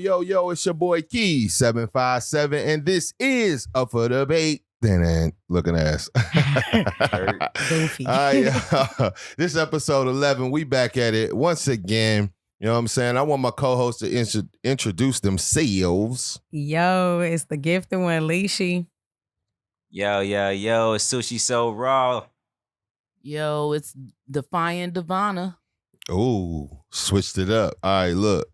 yo, it's your boy Key 757, and this is Up for Debate. Then looking ass. Goofy. This episode 11, we back at it once again. You know what I'm saying? I want my co-hosts to introduce themselves. Yo, it's the gifted one, Leashy. Yo, it's Sushi So Raw. Yo, it's Defiant Divana. Ooh, switched it up. All right, look.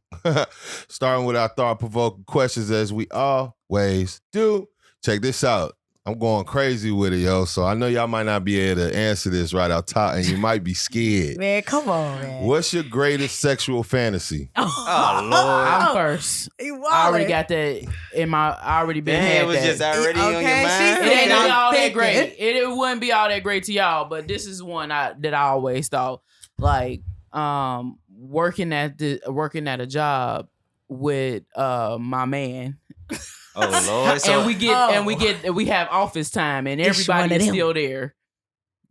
Starting with our thought-provoking questions as we always do. Check this out. I'm going crazy with it, yo. So I know y'all might not be able to answer this right out top, and you might be scared. Man, come on, man. What's your greatest sexual fantasy? Oh, Lord. I'm first. I already got that in my. I already been had It was that. just already on your Okay, mind. It ain't I'm all that thinking. great. It wouldn't be all that great to y'all, but this is one that I always thought, like, working at a job with my man. Oh, Lord. So, we have office time and It's one everybody of is them. still there.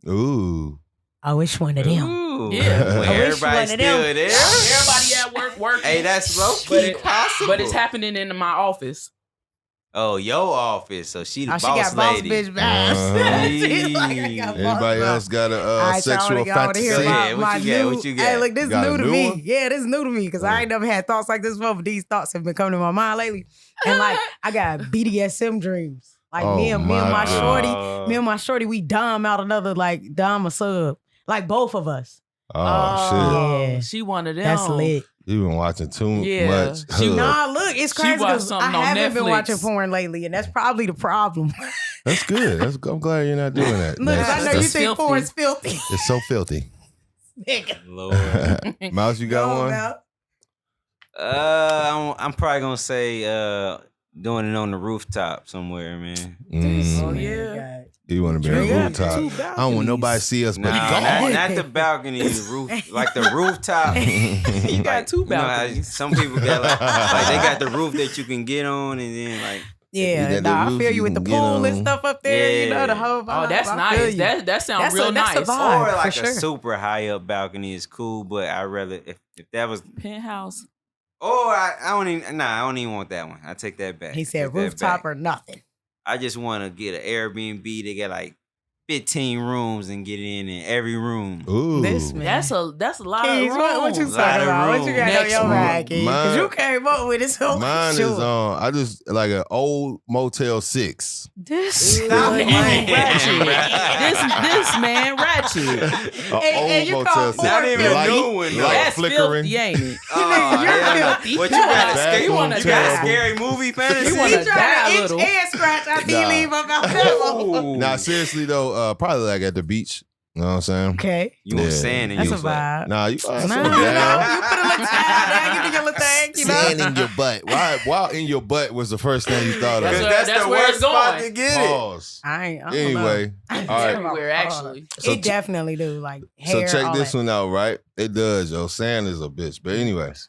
Ooh. I wish one of them. Ooh. Yeah. When I wish everybody's one of still them. there. Everybody at work working. Hey, that's low but, key possible. but it's happening in my office. Oh, your office. So she the Oh, she boss got boss lady. bitch vibes. She's like, I got boss Anybody vibes. else got a Alright, so I sexual wanna hear fantasy? about Yeah, my what you got? new- What you got? Hey, look, this is Got a new to new me. one? Yeah, this is new to me because I ain't never had thoughts like this before, but these thoughts have been coming to my mind lately. And like, I got BDSM dreams. Like me and my shorty, we dom out another like dom a sub. Like both of us. Oh, Yeah. She one of them. That's lit. shit. You been watching too Yeah. much. She Hood. Nah, look, it's She crazy watched because I something on haven't been Netflix. watching porn lately, and that's probably the problem. That's good. I'm glad you're not doing that. Look, That's- I know you that's- think filthy. porn's filthy. It's so filthy. Nigga. Lord. Mouse, you got Go one? now. I'm probably going to say doing it on the rooftop somewhere, man. Oh, Mm. yeah. You want to be on the Yeah. rooftop. I don't want nobody to see us, but Nah, God. not the balcony, the roof, like the rooftop. You got Like, two you know how balconies. some people got like they got the roof that you can get on, and then like Yeah, got the nah, I roof feel you you with the can get pool and on. stuff up there. You know, the Yeah. whole vibe. Oh, that's I feel nice. you. That sounds That's real that's nice. the vibe. or like for a sure. super high up balcony is cool, but I rather if that was Penthouse. I don't even want that one. I take that back. He I said take that rooftop back. or nothing. I just want to get an Airbnb. They got like 15 rooms and get in every room. Ooh. This man. That's a lot Keys, of what you rooms. Lot talking of about? What you room. got on Next your one. ride, Keys? Because you Mine- came up with it, so Mine sure. is I just like an old Motel 6. This Stop You playing, ratchet. bruh. This man ratchet. and you call Six. Not even a Light- new one, though. light That's flickering. filthy, ain't it? Oh, You're hell filthy. no. What you got? Bathroom You got a terrible. scary movie fantasy? You wanna He die trying a to itch little. and scratch after Nah. you leave up out that one. Ooh. Nah, seriously though, probably like at the beach. You know what I'm saying? Okay. You want Yeah. sand in That's a your butt. vibe. Nah, you Nah, sit you know, down. you put a little towel down, you do your little thing, you know. Sand in your butt. Why in your butt was the first thing you thought of? That's Because that's the where worst it's spot going. to get it. Pause. I don't Anyway, know. all right. Everywhere, actually. So It definitely do. Like So hair, check all this that. one out, right? It does, yo. Sand is a bitch. But anyways,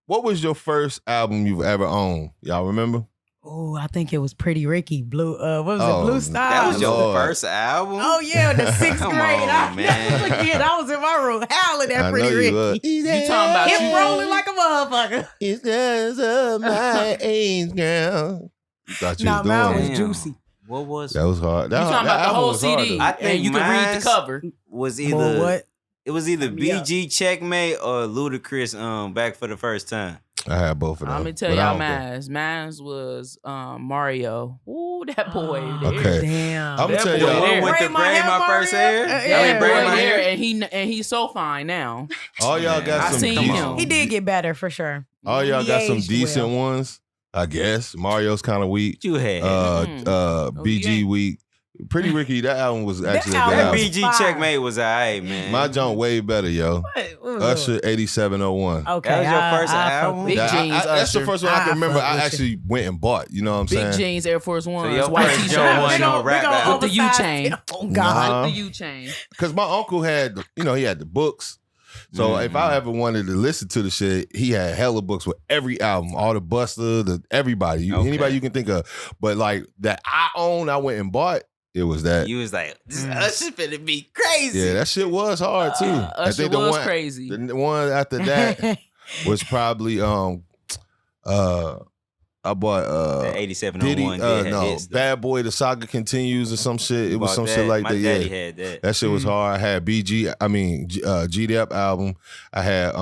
what was your first album you've ever owned? Y'all remember? Oh, I think it was Pretty Ricky. Blue. What was Oh, it? Blue Style. That was your Lord. first album? Oh yeah, the sixth Come grade. I on, never man. forget. I was in my room howling at I Pretty know you was. Ricky. You talking about Him you- rolling like a motherfucker. It's just my age, girl. You thought you Nah, was mine doing was it. Damn. juicy. What was That was hard. You talking about the album whole was hard, CD, though. I think and you can read mine's- the cover. was Boy, either what? it was either Yeah. BG Checkmate or Ludacris Back for the First Time. I had both of them. Let me tell but I y'all don't mine. Mine was Mario. Ooh, that boy. there. Okay. Damn. I'm gonna That tell boy y'all. went to Braid my braid hair, my first Mario? hair. Yeah. I That mean, boy braid my there, hair. and he's so fine now. All y'all got I some seen decent. him. He did get better for sure. All y'all He got some aged decent well. ones, I guess. Mario's kind of weak. What you had? BG yeah. weak. Pretty Ricky, that album was That actually a good album that album. was BG fire. Checkmate was alright, man. My junk way better, yo. What was Usher it? 8701. Okay, That was your I- first I fuck album? with Big you. That- Jeans, that's the Usher. first one I I can remember. fuck I with you. actually went and bought. You know what I'm Big saying? jeans, Air Force Ones, your white first t-shirt. joint We wasn't no gonna- we rap gonna album. With the oversize U-chain. it. Oh God. Nah. The U-chain. Because my uncle had, he had the books. So if I ever wanted to listen to the shit, he had hella books with every album, all the Buster, everybody, Okay. anybody you can think of. But like that I own, I went and bought. It was that. You was like, this Usher finna be crazy. Yeah, that shit was hard too. I Usher think the was one, crazy. the one after that was probably I bought That 8701 Diddy, did no, hits, though. Bad Boy, The Saga Continues or some shit. It was Bought some that. shit like My that. daddy Yeah, had that. that shit was hard. I had GDP album. I had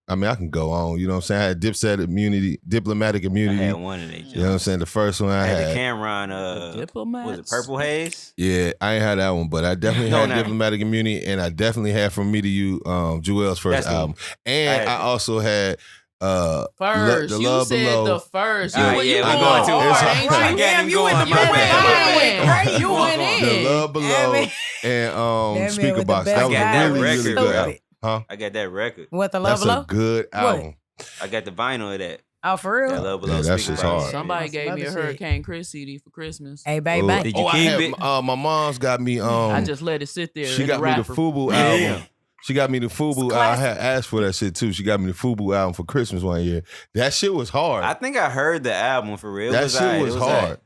I can go on. You know what I'm saying? I had Diplomatic I Immunity. had one of these. You know what I'm saying? The first one I I had had. the Cameron, Diplomats. was it Purple Haze? Yeah, I ain't had that one, but I definitely No, had no. Diplomatic Immunity, and I definitely had From Me to You, Jewel's first That's the album. I And had I it. also had First, The you Love said Below. the first. Ah, You yeah, going we going too hard, hard. ain't It's you? a- I got Damn, him you going. in the My best bad, my vibe. bad. Crazy. You went in. The Love Below That man- and That man Speaker with the Box. best That was vibe. a really, really Record, good bro. album. Huh? I got that record. What the love That's a below? good album. I got the vinyl of that. Oh, for real? That Love Below. Yeah, that Speaker shit's Box. hard. Somebody That's gave me a other shit. Hurricane Chris CD for Christmas. Hey, baby. Oh, Did you I keep had, it? my mom's got me. I just let it sit there. She in got me the wrapper. Fubu Yeah. album. She got me the Fubu. I had asked for that shit too. She got me the Fubu album for Christmas one year. That shit was hard. I think I heard the album for real. That shit alright. was It hard. alright.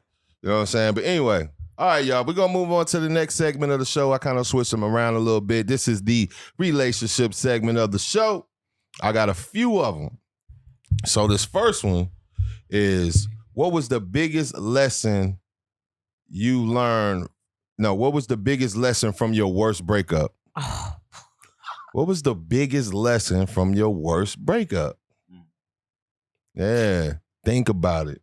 You know what I'm saying? But anyway, all right, y'all. We're gonna move on to the next segment of the show. I kind of switched them around a little bit. This is the relationship segment of the show. I got a few of them. So this first one is, what was the biggest lesson you learned? No, what was the biggest lesson from your worst breakup? Oh, What was the biggest lesson from your worst breakup? Yeah, think about it.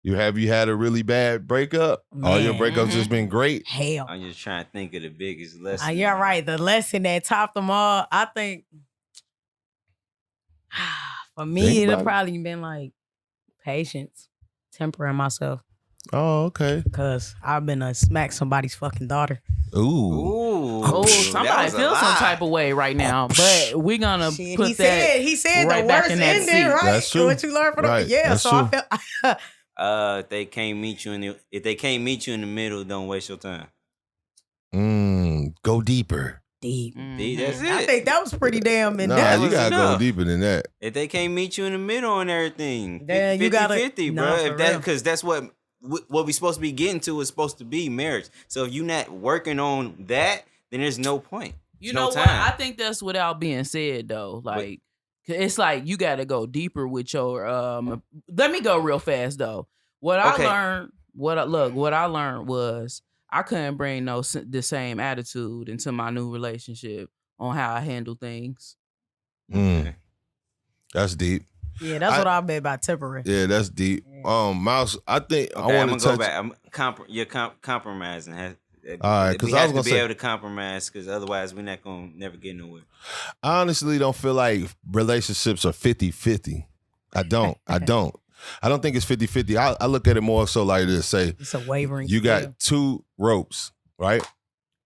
Have you had a really bad breakup? All your Man. breakups just been great. hell. I'm just trying to think of the biggest lesson. You're right. The lesson that topped them all, I think, for me, Think it'll about it. probably been like patience, tempering myself, Oh, okay. because I've been to smack somebody's fucking daughter. Ooh. Ooh. Oh, that somebody was a feels some lie. type of way right now, but we're gonna Shit, put that. he said right the back worst in that ending, seat. right? That's true. What you learned from Right, them? Yeah, that's so true. I felt If they can't meet you in the middle, don't waste your time. Go deeper. deep. See, that's it. I think that was pretty damn in Nah, depth. you was gotta go enough. deeper than that. If they can't meet you in the middle and everything, Then you 50, gotta- 50, Nah, bro. for If that real. because that's what we supposed to be getting to is supposed to be marriage. So if you're not working on that, then there's no point. You There's know no what? time. I think that's without being said though. Like, 'cause it's like you got to go deeper with your. Let me go real fast though. What Okay. I learned, what I learned was I couldn't bring the same attitude into my new relationship on how I handle things. Mm. That's deep. Yeah, that's what I bet about tempering. Yeah, that's deep. Mouse, I think Okay, I I'm want gonna to go touch. back. You're compromising. All right, 'cause we I was have gonna to be say- able to compromise because otherwise we're not gonna never get nowhere. I honestly don't feel like relationships are 50-50. I don't. I don't think it's 50-50. I look at it more so like this. Say It's a wavering. you scale. got two ropes, right?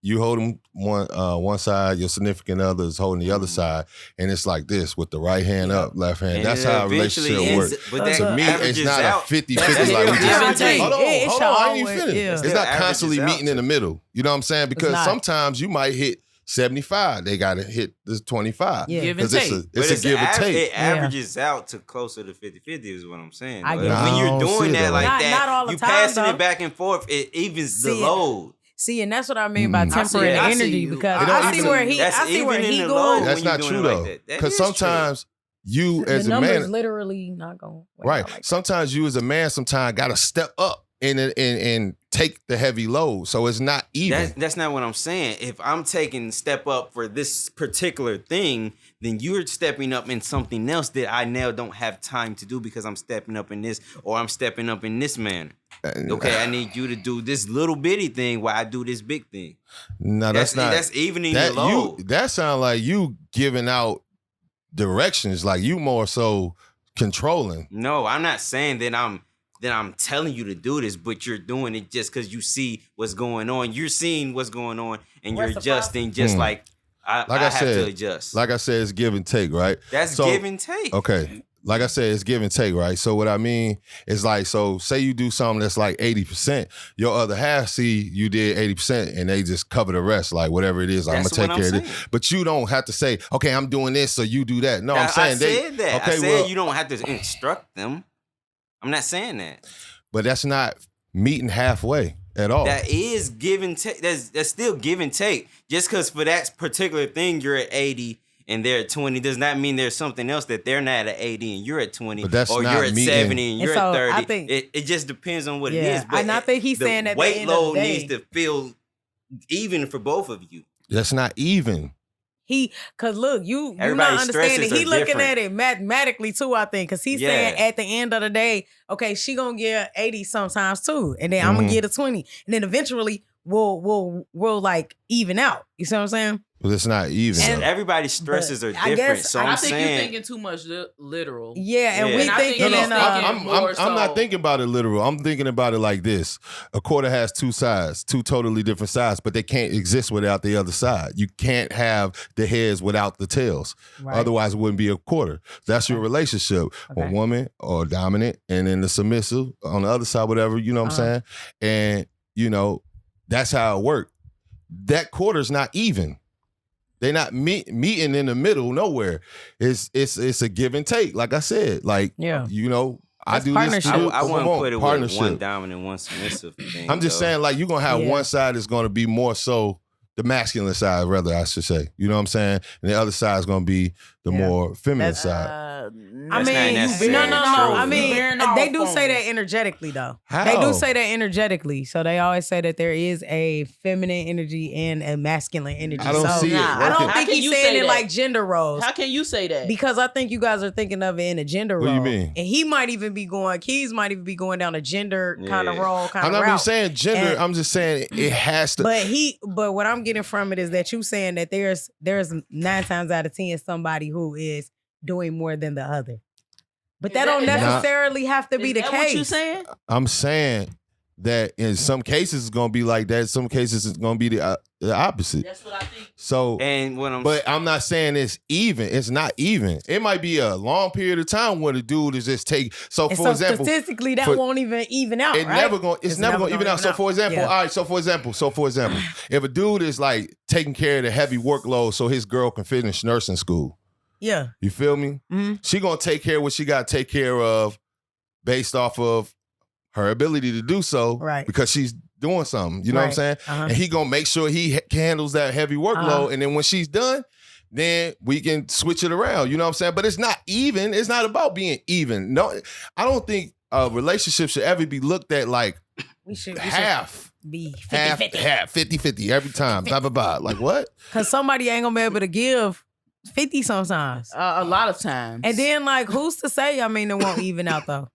You hold them one side, your significant other is holding the other side, and it's like this with the right hand up, left hand. And That's it how a eventually relationship ends- works. But that To me, it's averages not out. a 50-50 That's like we still just averages. hold on, It hold shall on, I ain't even always- finished. yeah. It's Still not averages constantly out. meeting in the middle. You know what I'm saying? Because not. sometimes you might hit this 75. They got to hit this 25. Yeah. Give and 'Cause it's take. it's a give and take. It averages out to closer to 50-50 is what I'm saying. I though. get it. When No, you're I don't see doing it that that like way. that, Not all the you time, passing though. it back and forth, it evens the See, load. See, and that's what I mean by Mm. tempering the I see energy you. because It don't I see even- where he, That's I see where even he in the going. low. That's when you're not doing true it though. like that. That Because is true. sometimes you The as a number's man, literally not going right? Like Sometimes you as a man, sometimes got to step up and take the heavy load. So it's not even. That's not what I'm saying. If I'm taking step up for this particular thing, then you're stepping up in something else that I now don't have time to do because I'm stepping up in this or I'm stepping up in this manner. Okay, I need you to do this little bitty thing while I do this big thing. No, that's not. That's evening that the load. that sounds like you giving out directions. Like you more so controlling. No, I'm not saying that I'm telling you to do this, but you're doing it just because you see what's going on. You're seeing what's going on, and you're adjusting just like I have to adjust. Like I said, it's give and take, right? That's So- give and take. Okay. Like I said, it's give and take, right? So what I mean is like, so say you do something that's like 80%, your other half see you did 80% and they just cover the rest, like whatever it is, I'm That's gonna take what care I'm of it. saying. But you don't have to say, okay, I'm doing this, so you do that. No, I'm I saying said that. Okay, I said well, you don't have to instruct them. I'm not saying that. but that's not meeting halfway at all. That is give and take. That's still give and take. Just because for that particular thing you're at 80 and they're at 20 does not mean there's something else that they're not at 80 and you're at 20, But that's or not you're at meeting. 70 and you're And so, at 30. I think- it just depends on what it Yeah, is. But and I think he's the saying at the weight end of the load day- needs to feel even for both of you. That's not even. Cause look, you're not Everybody's understanding. stresses He are looking different. at it mathematically too, I think. Cause he's saying at the end of the day, okay, she gonna get 80 sometimes too. And then I'm gonna get a 20. And then eventually we'll like even out. You see what I'm saying? But it's not even. And- though. Everybody's stresses but are I different. guess- So I I'm think saying you're thinking too much literal. Yeah, and Yeah. we And I think thinking he's in thinking more I'm not so- thinking about it literal. I'm thinking about it like this. A quarter has two sides, two totally different sides, but they can't exist without the other side. You can't have the heads without the tails. Right. Otherwise, it wouldn't be a quarter. That's your relationship. A Okay. woman or dominant, and then the submissive on the other side, whatever, you know what I'm saying? And, that's how it worked. That quarter's not even. They're not meeting in the middle nowhere. It's a give and take. Like I said, like Yeah. I That's do partnership. this. You do, I wouldn't put it with partnership. one dominant, one submissive thing. I'm just though. saying, like, you're gonna have Yeah. one side is gonna be more so the masculine side, rather, I should say. You know what I'm saying? And the other side is gonna be the Yeah. more feminine That's- side. I That's not mean, necessarily no. true. I You mean, bearing they off do on say me. that energetically, though. How? They do say that energetically. So they always say that there is a feminine energy and a masculine energy. I don't so see it I don't working. How think can he's you saying say it that? like gender roles. How can you say that? Because I think you guys are thinking of it in a gender What do role. you mean? And he might even be going, Keys might even be going down a gender kind of Yeah. role, kind I'm of not route. even saying gender. And- I'm just saying it has to. But what I'm getting from it is that you saying that there's 9 times out of 10 somebody who is doing more than the other. But that don't Is that- necessarily have to be Is the that case. what you saying? I'm saying that in some cases it's gonna be like that. In some cases it's gonna be the opposite. That's what I think. So, And when but I'm not saying it's even. It's not even. It might be a long period of time where the dude is just take. So, And for so example, statistically, that for- won't even out. It right? never going. It's never going to even out. So for example, Yeah. all right. So for example, if a dude is like taking care of the heavy workload, so his girl can finish nursing school. Yeah. You feel me? Mhm. She gonna take care of what she got to take care of, based off of her ability to do so. Right. Because she's doing something. You know what I'm Right. saying? Uh-huh. And he gonna make sure he handles that heavy workload, Uh-huh. and then when she's done, then we can switch it around. You know what I'm saying? But it's not even. It's not about being even. No, I don't think a relationship should ever be looked at like We should half. be Half, 50-50. half, 50-50 every time. Blah, blah, blah. Like what? Because somebody ain't gonna be able to give 50 sometimes. A lot of times. And then, like, who's to say? I mean, it won't even out though.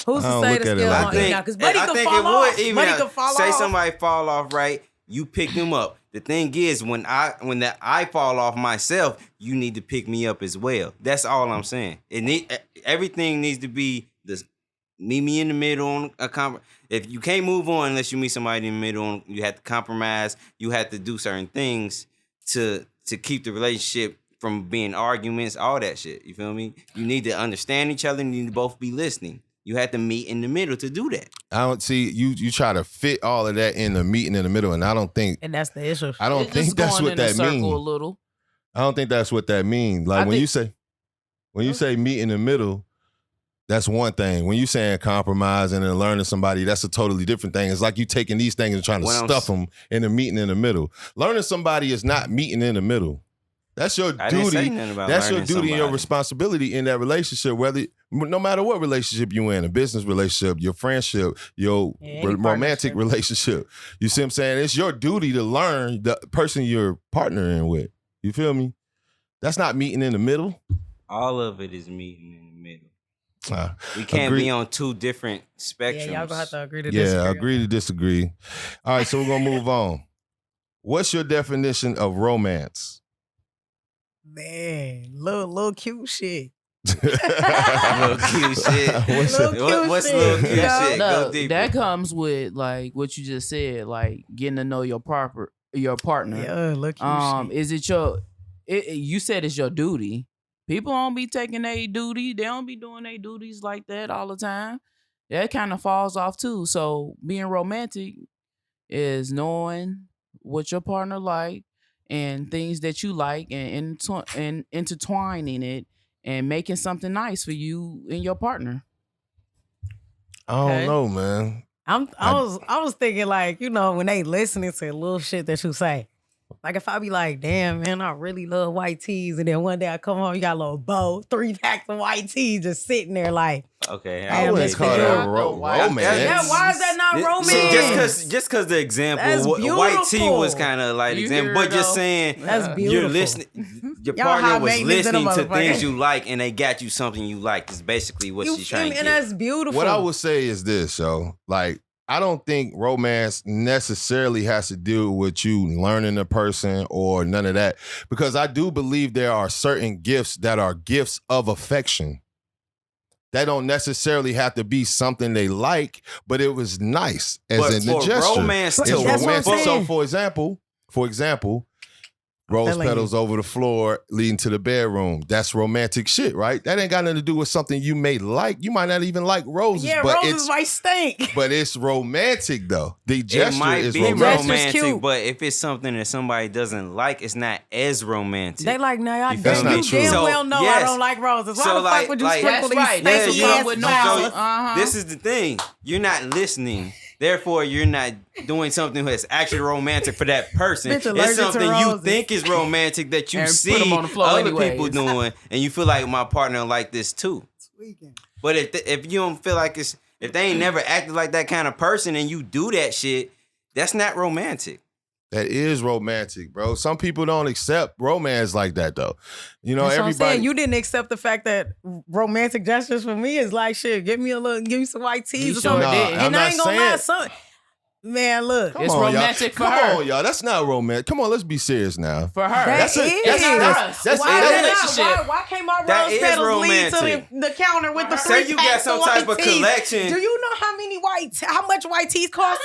Who's I to don't say look the at it scale like won't that. even out? Because Buddy I could think fall it off. would even Buddy out. could fall Say off. somebody fall off, right? You pick them up. The thing is, when I fall off myself, you need to pick me up as well. That's all I'm saying. Everything needs to be this. Meet me in the middle on a If you can't move on unless you meet somebody in the middle, you have to compromise. You have to do certain things to keep the relationship from being arguments, all that shit. You feel me? You need to understand each other. And you need to both be listening. You have to meet in the middle to do that. I don't see you try to fit all of that in the meeting in the middle, and I don't think And that's the issue. I don't It's think just that's going what in a that circle means. a little. I don't think that's what that means. Like I when think- you say meet in the middle, that's one thing. When you saying compromising and learning somebody, that's a totally different thing. It's like you taking these things and trying to When I'm stuff them in the meeting in the middle. Learning somebody is not meeting in the middle. That's your I didn't say duty. nothing about That's your learning duty and your somebody. responsibility in that relationship, no matter what relationship you in, a business relationship, your friendship, your Yeah, any romantic partnership. relationship. You see what I'm saying? It's your duty to learn the person you're partnering with. You feel me? That's not meeting in the middle. All of it is meeting in the middle. Uh, We can't Agree. be on two different spectrums. Yeah, y'all gonna have to agree to disagree. yeah, on agree to disagree. All right, so we're gonna move on. What's your definition of romance? Man, little cute shit. Little cute shit. What's Little it? cute What's shit, little cute you know? shit? No, Go deeper. that comes with like what you just said, like getting to know your partner. Yeah, look cute shit. Is it your? You said it's your duty. People don't be taking their duty. They don't be doing their duties like that all the time. That kind of falls off too. So being romantic is knowing what your partner like and things that you like and intertwining it and making something nice for you and your partner. I don't Okay. know, man. I was thinking like, you know, when they listening to little shit that you say. Like if I be like, damn, man, I really love white tees. And then one day I come home, you got a little bow, 3 packs of white tees just sitting there like. Okay. I wouldn't let's call figure that out romance. Yeah, why is that not romance? Just because the example, That's white tee beautiful. was kind of like You example, hear but it, just though? saying That's you're beautiful. listening. Your Y'all high partner was maintenance in a listening to motherfucker. things you like, and they got you something you like. Is basically what You she's feel trying me? to And get. that's beautiful. What I would say is this, yo. Like, I don't think romance necessarily has to do with you learning a person or none of that. Because I do believe there are certain gifts that are gifts of affection. That don't necessarily have to be something they like, but it was nice as But in the for gesture. romance It's to That's what I'm romantic. So saying. for example, rose feeling petals over the floor leading to the bedroom. That's romantic shit, right? That ain't got nothing to do with something you may like. You might not even like roses, Yeah, but roses might stink. but it's romantic though. The It gesture might is be romantic. romantic, cute. but if it's something that somebody doesn't like, it's not as romantic. They like, nah, I You feel That's damn, me? not you true. damn So, well know I yes. don't like roses. Why So, the like- fuck would you like- sprinkle That's right. these That's stanky the one ass with no flowers? flowers. This is the thing. You're not listening. Therefore, you're not doing something that's actually romantic for that person. Bitch It's allergic to something you roses. think is romantic that you And put see 'em on the floor other anyways. people doing, and you feel like my partner like this too. But if you don't feel like if they ain't never acted like that kind of person and you do that shit, that's not romantic. That is romantic, bro. Some people don't accept romance like that though. You know, That's what I'm everybody. saying. You didn't accept the fact that romantic gestures for me is like shit. Give me some white tees You or sure something. did. I'm And I not ain't gonna lie, saying- man, look. Come It's on, y'all. romantic for Come her. on, y'all. That's not romantic. Come on, let's be serious now. For her. That's That's it. it. That's It's not that's us. that's Why, It's is a it not? relationship. Why can't my That rose is petals lead to romantic. the counter with the Say 3 you got packs some of type white of tees? collection. Do you know how much white tees cost?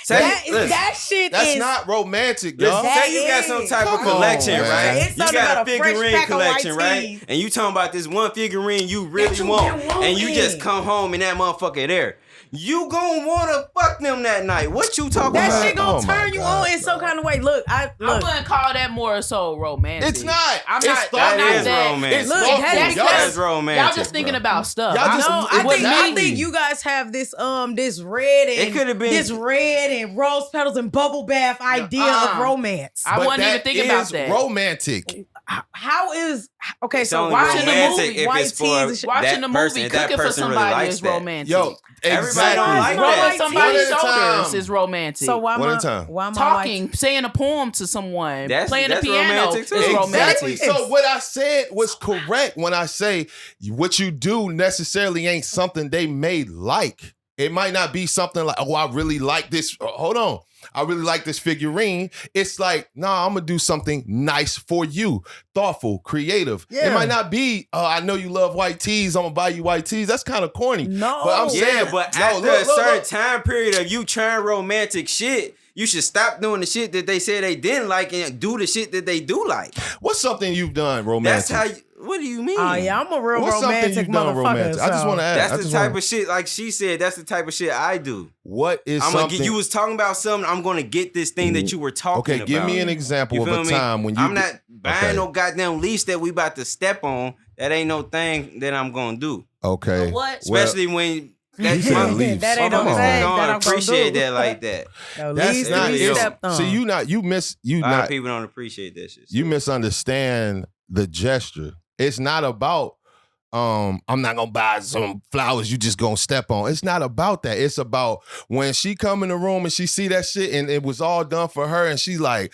Say, That shit That's is not romantic, Listen, y'all. That say you got some is. type of Come on, collection, man. right? It's You something got about a a fresh figurine pack of white collection, right? tees. And you talking about this one figurine you really you want, been and you just wanting. come home and that motherfucker there. You gonna wanna fuck them that night. What you talking that about? shit gonna Oh my turn you God, on in some bro. kind of way. Look, I wouldn't call that more so romantic. It's not. I'm It's not. thoughtful. I'm not That is that. romantic. It's Look, thoughtful. that's Y'all because- That's romantic. Y'all just thinking bro. about stuff. Y'all just- No, I Exactly. think you guys have this this red and It could've been- this red and rose petals and bubble bath idea of romance. I But wasn't even that thinking about is that. romantic. How is okay? It's So only watching the romantic movie, if white it's tees for and shit. Watching the person- movie, if that cooking for person really somebody likes is that. romantic. Yo, Everybody don't exactly. like Rolling that. somebody's One at a shoulders time. is romantic. So why One my at a time. why my talking, saying a poem to someone, That's playing the romantic piano too. is Exactly. romantic. So what I said was correct when I say what you do necessarily ain't something they may like. It might not be something like, oh, I really like this. Hold on. I really like this figurine. It's like, nah, I'm going to do something nice for you. Thoughtful, creative. Yeah. It might not be, I know you love white tees. I'm going to buy you white tees. That's kind of corny. No. But I'm saying, Yeah, but no, after look, a certain look. time period of you trying romantic shit, you should stop doing the shit that they said they didn't like and do the shit that they do like. What's something you've done romantic? That's how you, what do you mean? Oh yeah, I'm a real What's something romantic you've done motherfucker. romantic? I just so- want to ask. I That's the just type wanna- of shit, like she said, that's the type of shit I do. What is I'm something? gonna get, you was talking about something, I'm gonna get this thing that you were talking Okay, about. give me an example You of feel a me? time when you. I'm not buying Okay. no goddamn lease that we about to step on. That ain't no thing that I'm gonna do. Okay. What? Especially when You said my- lease. That ain't no Come motherfuckers on. thing don't that I'm gonna appreciate do. that like that. No, That's least not. really we is. stepped on. See, you A lot of not. people don't appreciate that shit. You misunderstand the gesture. It's not about. I'm not gonna buy some flowers you just gonna step on. It's not about that. It's about when she come in the room and she see that shit and it was all done for her and she like,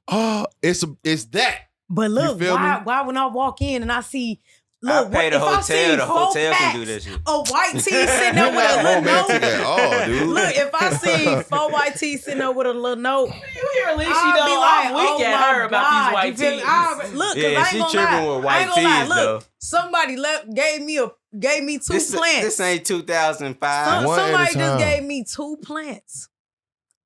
oh, it's that. But look, feel me? why when I walk in and I see, I look, pay the if I hotel. see The 4 hotel can do packs that shit. of white tees sitting You're there with a not little romantic note. at all, dude. Look, if I see 4 white tees sitting there with a little note, You hear Alicia I'll though? be like, I'm weak oh at my her about God, these you white feel me? tees. Look, 'cause Yeah, I ain't she gonna tripping lie. with I ain't white gonna lie. tees, Look, though. somebody gave me 2 plants. This ain't 2005. One at a Somebody just time. gave me 2 plants.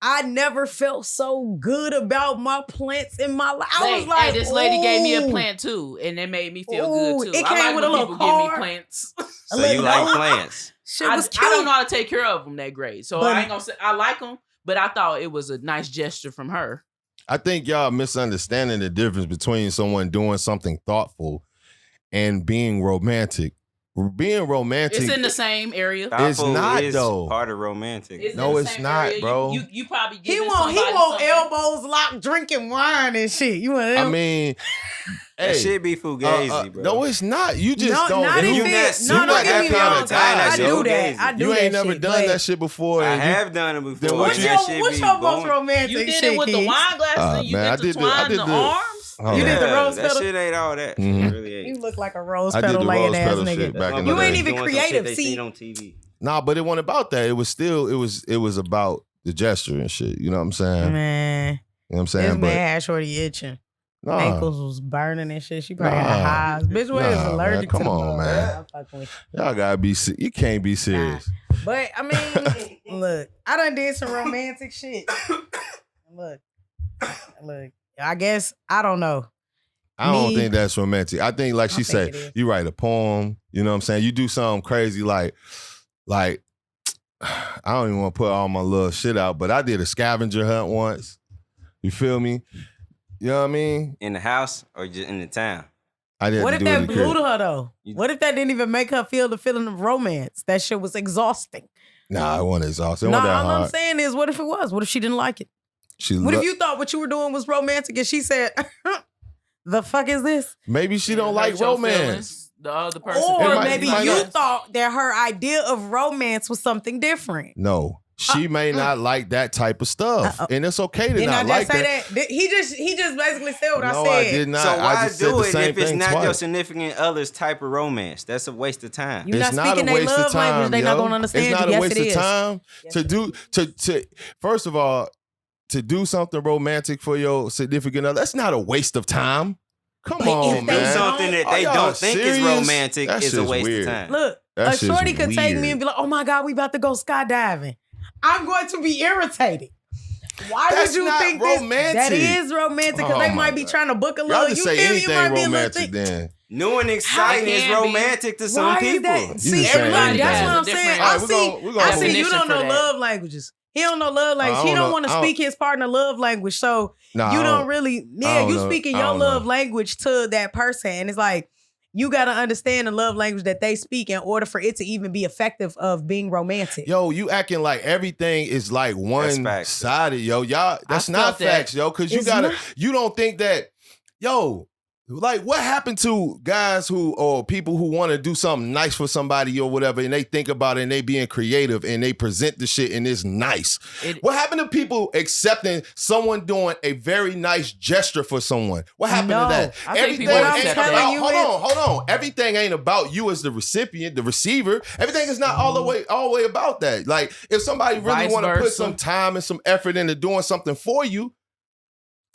I never felt so good about my plants in my life. I was like, this lady gave me a ooh. plant too, and it made me feel Ooh, good too. it I came like with when a little people give me card. plants. So Look, you like no. plants. Shit I was cute. don't know how to take care of them that great, so But- I ain't gonna say I like them, but I thought it was a nice gesture from her. I think y'all misunderstanding the difference between someone doing something thoughtful and being romantic. being romantic. It's in the same area. It's Thoughtful not, is though. part of romantic. It's in No, the it's same not, area. bro. You probably He giving want somebody something. elbows locked, drinking wine and shit. You want I him? mean, That hey, shit be fugazi, bro. no, it's not. You just No, don't. not if if you, not it's super no, don't get me that kinda wrong. guy, I do yo. that. I do you that ain't never shit, done but that shit before. I and you- have done it before. Then what What's you- That your, shit what's be your most going- romantic You did shit, it with the Keith? wine glasses and you man, I did intertwined the arms. Oh, You yeah. did the rose that petal? shit ain't all that. Mhm. It really ain't. You look like a rose I did petal the laying rose ass petal nigga. shit back in the You day. ain't even Doing some shit creative. they See, seen on TV. Nah, but it wasn't about that. It was still, it was about the gesture and shit. You know what I'm saying? man, You know what I'm this saying? man But had shorty itching. nah, Ankles was burning and shit. She probably had Nah. highs. Bitch, what is Nah, man, allergic come to the on, bug? man. I'm fucking with y'all gotta be. You can't be serious. you. But I mean, look, I done did some romantic shit. Look, I guess I don't know. I don't Me- think that's romantic. I think, like I she think it said, is. you write a poem. You know what I'm saying? You do something crazy like, I don't even want to put all my little shit out, but I did a scavenger hunt once. You feel me? You know what I mean? In the house or just in the town? I didn't What do if it that in the blew crib. to her though? What if that didn't even make her feel the feeling of romance? That shit was exhausting. Nah, it wasn't exhausting. It No, wasn't that all I'm hard. saying is, what if it was? What if she didn't like it? What if you thought what you were doing was romantic and she said, the fuck is this? Maybe she don't Hurt like your romance. feelings. The other person. Or might- maybe it might you not- thought that her idea of romance was something different. No, she may not like that type of stuff, and it's okay to Didn't I not just like say that. that? He just basically said what No, I said. I did not. So I why just said do the it same if it's thing not your twice. significant other's type of romance? That's a waste of time. You're It's not not speaking a their waste of love language. time, They not yo. gonna understand It's not you. a Yes, waste it of is. time Yes, to it do to first of all, to do something romantic for your significant other. That's not a waste of time. Come But on, if they Do man. something that Are they y'all don't think is serious? romantic That is a shit's waste weird. of time. Look, That a shit's shorty could take me weird. and be like, "Oh my god, we about to go skydiving." I'm going to be irritated. Why That's would you not think this? romantic. That is romantic because Oh they my might be God. trying to book a Y'all little. just You say feel me? It anything might be a little romantic thing. then. New and exciting is can be. romantic to some Why is people. that? You See, just saying everybody. anything. That's what I'm Different. saying. All right, I we're see. gonna- we're gonna I move see. on. You don't Definition know for that. love languages. He don't know love language. I He don't don't know. want to I don't- speak his partner love language. So Nah, you I don't really. I Yeah, don't you know. speaking I your don't love know. language to that person, and it's like you got to understand the love language that they speak in order for it to even be effective of being romantic. Yo, you acting like everything is like one facts. sided, yo. Y'all, that's I not felt that. facts, yo. Cause you It's gotta, not. you don't think that, yo, like what happened to guys who or people who want to do something nice for somebody or whatever, and they think about it and they being creative and they present the shit and it's nice. What happened to people accepting someone doing a very nice gesture for someone? What happened No, to that? I think Everything people What I'm ain't accept telling about. that. you Hold on. Everything ain't about you as the recipient, the receiver. Everything is not all the way about that. Like if somebody really Vice want to put versa. some time and some effort into doing something for you,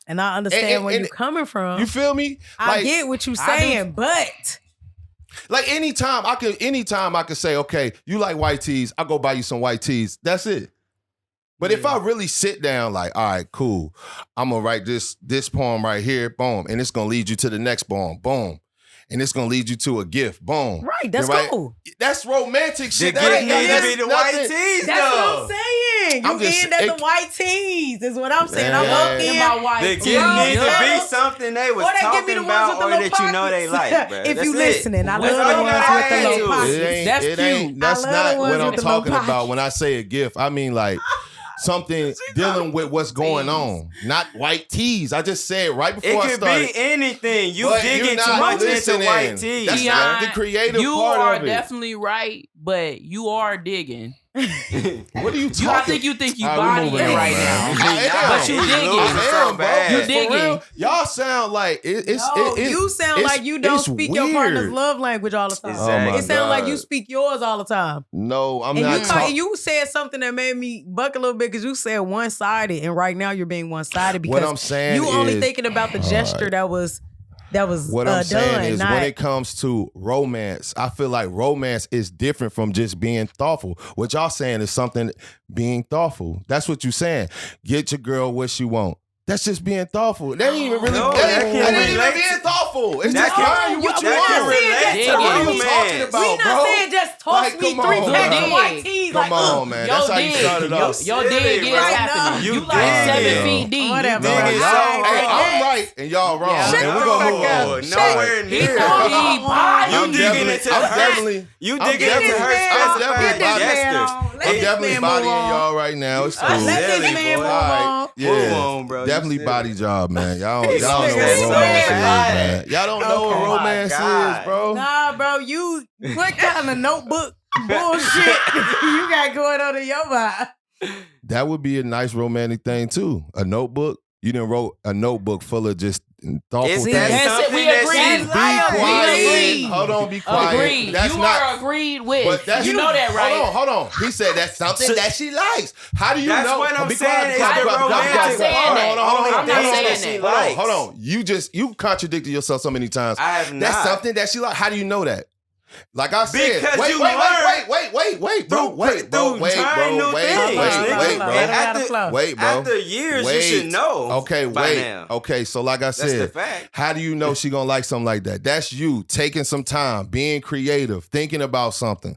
And I understand And- where and- you're coming from. you feel me? I get what you're I do. saying, but Like anytime I could say, okay, you like white tees, I'll go buy you some white tees. That's it. But if I really sit down, like, all right, cool, I'm gonna write this poem right here, boom, and it's gonna lead you to the next poem, boom, and it's gonna lead you to a gift, boom. right, that's Right? cool. That's romantic The shit. gift That ain't- need to that's be the white nothing. tees, That's what though. I'm saying. You I'm just- end at the it- white tees is what I'm saying. I'm Man. up Talking in. about white The tees. gift need to be Yeah. something they was Or they give me talking the ones about with the or little that you know they pockets. like, bro. If That's you it. listening, I That's love all the you ones gotta with the add little to it. pockets. It ain't, That's it cute. ain't, that's I love not the ones what I'm with the little talking about pockets. when I say a gift. I mean like something dealing with what's going on, not white tees. I just said right It before I could started. be anything. You but digging you're too not much into listening. white tees. That's Dion, not the creative you part are of it. definitely right, but you are digging. What are you talking? I think you think you All right, we bodying moving on, right man. now. I am. But you digging. I am, bro. bad. You For digging. real, y'all sound like it's. No, it- you sound it's- like you don't it's speak your partner's weird. love language all the time. Oh my it sounds like God. you speak yours all the time. No, I'm And not you, talking. you said something that made me buck a little bit because you said one sided, and right now you're being one sided because What I'm saying you only is- thinking about the All gesture right. that was What I'm done. saying is not, when it comes to romance, I feel like romance is different from just being thoughtful. What y'all saying is something being thoughtful. That's what you saying. Get your girl what she want. That's just being thoughtful. That ain't even really No, that that ain't can even relate being to- thoughtful. It's That just can- buying you what you that can want. relate to What are you romance. talking about, we bro? not saying just toss Like, me come three on, packs bro. of white tees. Come like, on, man. That's how you started off. Your dig is Silly, bro. happening. You You like dig. 7 feet deep. Whatever. No, Dig it y'all, so hey, hard. I'm right. right and y'all wrong. Yeah. And we're gonna move on. Nowhere He near. don't need body. You digging into her? You digging into her specified gestures. I'm definitely bodying y'all right now. It's cool. Let this Silly, man boy. move All right. on. Yeah, Move on, bro. You definitely silly. body job, man. Y'all don't know what nigga romance is, so man. Y'all don't know what Okay. romance Oh my is, bro. Nah, bro, what kind of notebook bullshit you got going on in your mind? That would be a nice romantic thing too. A notebook. You done wrote a notebook full of just thoughtful Is things. that That's it. something We that agreed. she's Be We quiet. agreed. Hold on, be quiet. Agreed. That's You not. are agreed with. But that's You know that, right? Hold on. He said that's something that she likes. How do you That's know? what I'm Be saying. quiet, It's be quiet, the be quiet, be quiet, romantic be quiet. saying Hold that. on, hold on. I'm not saying that. Hold on. You contradicted yourself so many times. I have That's not. something that she likes. How do you know that? Like I said, Because wait, you wait, learn bro, wait, through trying new things, nigga. bro. wait, bro. After years, you should know. Okay, by wait. now. Okay, so like I That's the said, fact. how do you know she gonna like something like that? That's you taking some time, being creative, thinking about something.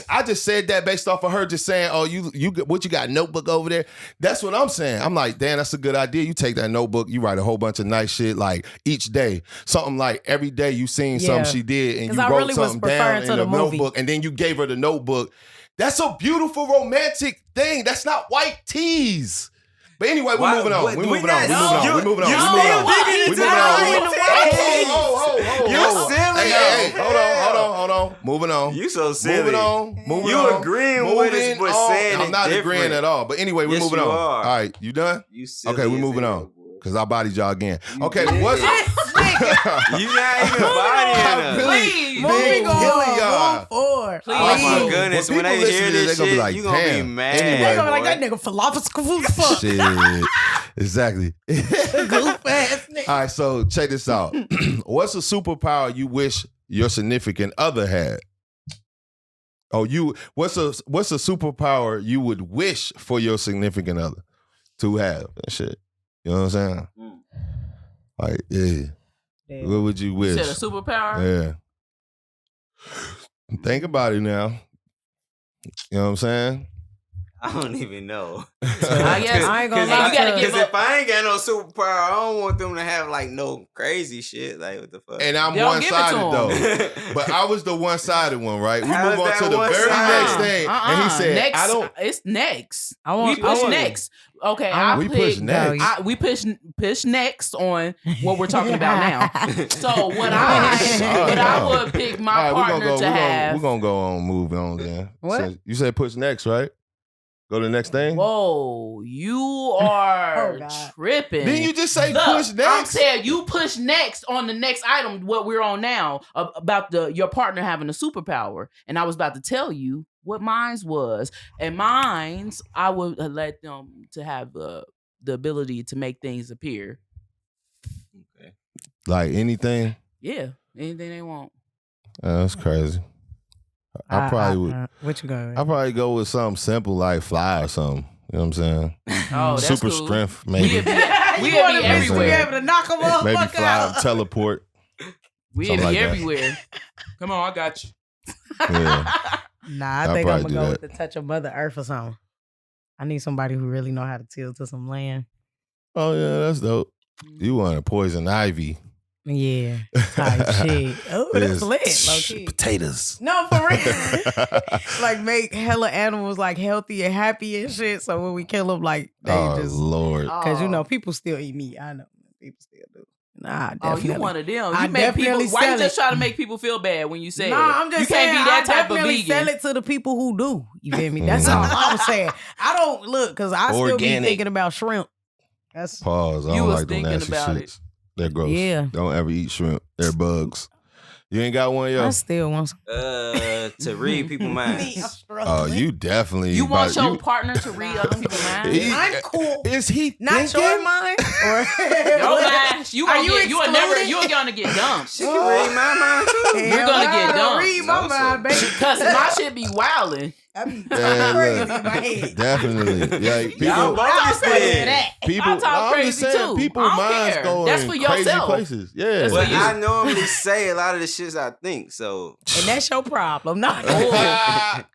I just said that based off of her just saying, "Oh, you what you got a notebook over there?" That's what I'm saying. I'm like, damn, that's a good idea. You take that notebook, you write a whole bunch of nice shit like each day, something like every day you seen something she did and 'Cause you I wrote really was something down referring in to the the movie. notebook, and then you gave her the notebook. That's a beautiful romantic thing. That's not white tease. But anyway, we're moving on. We're moving on. We're moving on. You We're still moving on. digging We're into moving on. You silly. Hey, hold on. Moving on. You so silly. Moving on. You agreeing with us, but saying I'm not it agreeing different. at all. But anyway, we're Yes, moving you on. are. All right, you done? You silly Okay, we're as moving hell, on. boy. Because I bodied y'all again. Okay, did. what's You not even bodying us. Please. Moving on. killing y'all. Move forward. Please. Oh my Please. goodness! When When they people hear listen to this this, they gonna be shit, like, you gonna be damn. mad. Anyway. They gonna be like, boy. that nigga philosophical as fuck. Shit. Exactly. Goof ass nigga. All right, so check this out. What's a superpower you wish your significant other had? What's a superpower you would wish for your significant other to have? And shit. You know what I'm saying? Like, yeah. What would you You wish? said a superpower? Yeah. Think about it now. You know what I'm saying? I don't even know. I guess I ain't gonna lie. you gotta give Because up. if I ain't got no superpower, I don't want them to have like no crazy shit. Like what the fuck? And I'm They'll give it to one-sided though. them. But I was the one-sided one, right? We How move is on that to the very one-sided? next thing. And he said, next, I don't. It's next. I want- we push I want- next. Okay, We push next. We push next on what we're talking about now. So what I would pick my All right, partner to have. We're going to go on, move on then. What? Since you said push next, right? Go to the next thing? Whoa, you are Oh, God. tripping. Didn't you just say Look, push I'm next? saying you push next on the next item, what we're on now, about your partner having a superpower. And I was about to tell you what mine's was. And mine's, I would let them to have the ability to make things appear. Like anything? Yeah, anything they want. That's crazy. I probably would. What you going? I'd probably go with something simple like fly or something. You know what I'm saying? Oh, that's Super cool. strength, We'd maybe. be You be want a bitch to be everywhere. able to knock a motherfucker Maybe fly, out. teleport. We'd something be like that. everywhere. Come on, I got you. Yeah. Nah, I I'll think I'm probably gonna do go that. with the touch of Mother Earth or something. I need somebody who really know how to till to some land. Oh, yeah, that's dope. You want a poison ivy. Yeah, type shit. Oh, that's lit, low key. Potatoes. No, for real. Like make hella animals like healthy and happy and shit. So when we kill them, like they Oh, just Lord. because you know people still eat meat. I know people still do. Nah, Oh, definitely. you one of them. I You make people. definitely Why you sell just it. try to make people feel bad when you say Nah, it? I'm just you saying. can't be that I type of definitely vegan. sell it to the people who do. You feel me? That's all I'm saying. I don't look because I still be Organic. thinking about shrimp. That's Pause. I You don't was like them thinking nasty about shits. They're gross. Yeah. Don't ever eat shrimp. They're bugs. You ain't got one, yo? I still want some. To read people's minds. Oh, you definitely. You want about- your partner to read other people's minds? He- I'm cool. Is he Not thinking? your mind. Or Your mind, you Are gonna you get, you are never, excluded? you're gonna get dumped. She can read my mind too. You're gonna get Hell, dumped. Read my No, mind, baby. Cause my shit be wildin'. I be Yeah, crazy look. in my head. Definitely. Like people, Y'all both said that. people. I talk I'm crazy just saying, too. people I don't minds care. go That's in for crazy yourself. places. Yeah. That's But for you. I normally say a lot of the shits I think, so And that's your problem. No,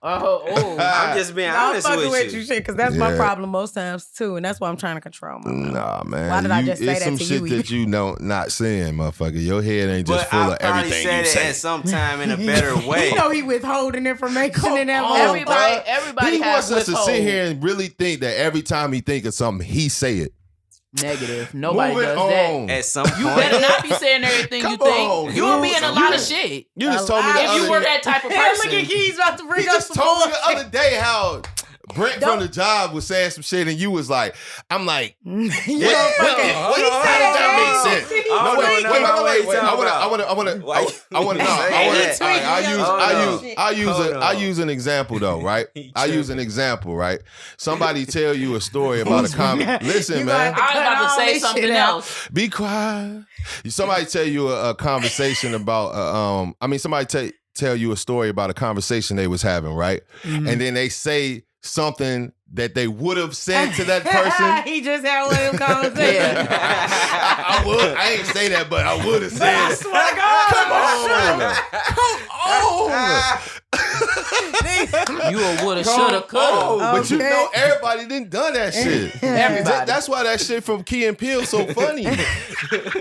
I'm just being No, I'm honest fucking with you, you. shit, because that's my Yeah. problem most times too, and that's why I'm trying to control my mouth. Nah, man. Why did I just say it's that some to shit you? that you not saying, motherfucker. Your head ain't just But full I of probably everything said you it say. at some time in a better way. You know he withholding information in that on, motherfucker. bruh. Everybody He has wants us to withhold. sit here and really think that every time he think of something, he say it. Negative. Nobody Moving does on. that. At some You point, better not be saying everything Come you think. on, You will be dude. in a lot of shit. You just told me If the If other you were that type of Hey, look person. at Keys about to bring He up just some told me the bullshit. other day how Brent Don't- from the job was saying some shit and you was like, I'm like, You what, don't what, fucking- what, he how said does that that. make sense? I No, don't wait, know wait, what wait, you wait. talking I about. want Why to, you no, say that? I use an example though, right? He I use an example, right? Somebody tell you a story about a comic. Listen, You man. gonna I was about Cut to all say this something shit out. else. Be quiet. Somebody tell you a conversation about somebody tell you a story about a conversation they was having, right? Mm-hmm. And then they say something that they would have said to that person. He just had one of them conversations. I ain't say that, but I would have said I it. swear to God. Come on. You a woulda, Come shoulda, coulda. on. But you Okay. know everybody didn't done that shit. Everybody. That's why that shit from Key and Peele so funny.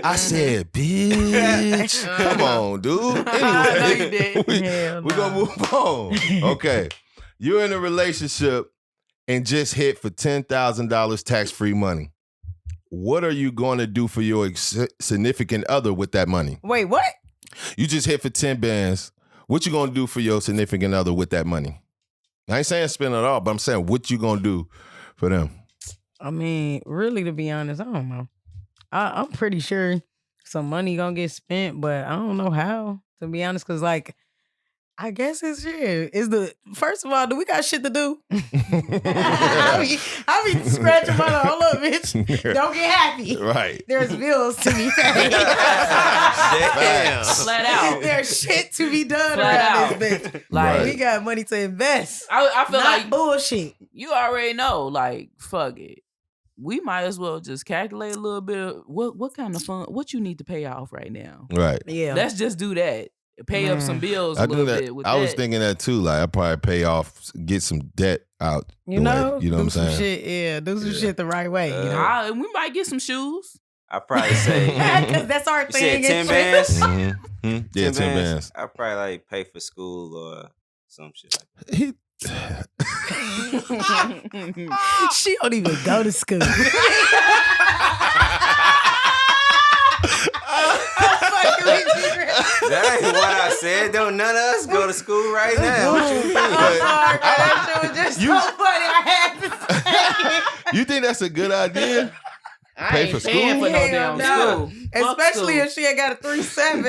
I said, bitch. Come on, dude. I know you Anyway, did. Hell we're going to move on. Okay. You're in a relationship and just hit for $10,000 tax-free money. What are you going to do for your significant other with that money? Wait, what? You just hit for 10 bands. What you going to do for your significant other with that money? I ain't saying spend it all, but I'm saying what you going to do for them. I mean, really, to be honest, I don't know. I'm pretty sure some money gonna get spent, but I don't know how, to be honest, because, like, I guess it's shit. First of all, do we got shit to do? I be scratching my nose. Hold up, bitch. Don't get happy. Right. There's bills to be paid. Damn. Flat out. There's shit to be done Flat around this bitch. Like, Right. We got money to invest. I feel Not like bullshit. you already know, like, fuck it. We might as well just calculate a little bit of what kind of fun, what you need to pay off right now. Right. Yeah. Let's just do that. Pay up some bills I a do little that. bit with I was that. thinking that too. Like I probably pay off, get some debt out. you the know, way, you know do what I'm some saying? shit. Yeah, do some Yeah. shit the right way. You know, We might get some shoes. I probably say because that's our you thing. said 10 and bands. Mm-hmm. Yeah, 10 bands. I probably like pay for school or some shit like that. He, shit. She don't even go to school. That ain't what I said. Don't none of us go to school right now. What you mean? That shit was just so funny. I had to say it. you think that's a good idea? I Pay ain't for paying school? for no Hell damn no. school. Fuck Especially school. if she ain't got a 3.7.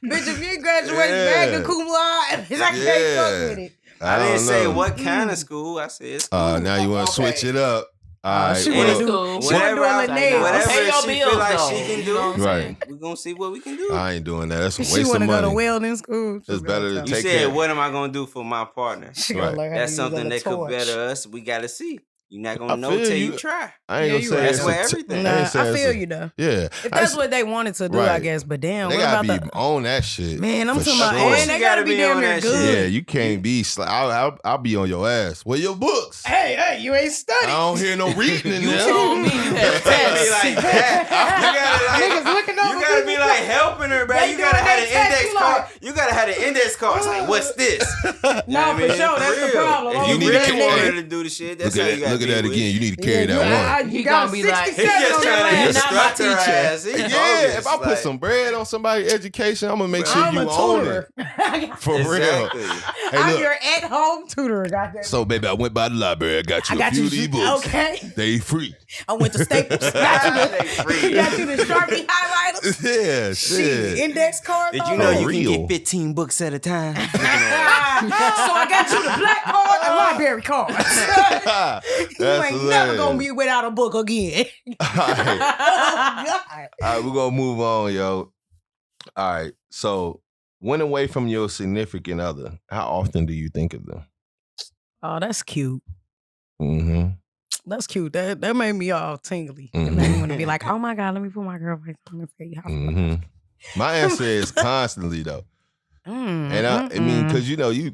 Bitch, if you ain't graduated Yeah. magna cum laude, bitch, I can't Yeah. fuck with it. I didn't don't say know. what kind of school. I said school. Now you want to switch it up. All right. she Any wanna well, do- school. she wanna do Whatever, a nail. whatever Pay your she bills, feel like though. she can do, You know what I'm Right. saying? we're gonna see what we can do. I ain't doing that. That's a She waste of want to go to money. welding school. It's She's better gonna to tell You take said, care. what am I gonna do for my partner? She gonna Right. learn how That's to use something a that could torch. better us. We gotta see. You're not I gonna know feel till you. you try. I ain't Yeah, gonna you say right. it's That's a for t- everything. I ain't Nah, saying I it's feel a- you though. Yeah. If that's what they wanted to do, I Right. guess. But damn, They what gotta about be the on that shit. man? I'm for talking about, sure. and they She gotta gotta be be damn on near that good. Yeah, you can't be. I'll be on your ass. Where your books? Hey, you ain't I studied. don't hear no reading in You there. told me you had a You gotta be test. like that. Niggas looking over You gotta be people. like helping her, bro. They You gotta doing have they an test, index you card. like- You gotta have an index card. It's like, what's this? No, for sure. That's the problem. If I'm you need really to want carry- her to do the shit, that's Look how at you that. gotta Look at be that with again. it. You need to carry that one. You He got gonna be like, 67 He just on trying to that line. not my instruct her teacher. ass. He Yeah, bogus. if I put Like, some bread on somebody's education, I'm gonna make sure I'm you a own tutor. it. For real. exactly. Hey, I'm look. your at-home tutor. Goddamn. So, baby, I went by the library. I got you I a got few you. of these books. Okay. They free. I went to Staples. got They free. you the Sharpie highlighters. Yeah, Shit. shit. Index cards. Did all you know that. you real. can get 15 books at a time? So I got you the black card and library cards. You ain't never gonna be without a book again. All right. Oh God. All right, we're gonna move on, yo. All right. So When away from your significant other, how often do you think of them? Oh, that's cute. Mm-hmm. That's cute. That made me all tingly. It made me want to be like, oh my God, let me put my girlfriend. Let me tell you how. Mm-hmm. My answer is constantly though. And I mean, because you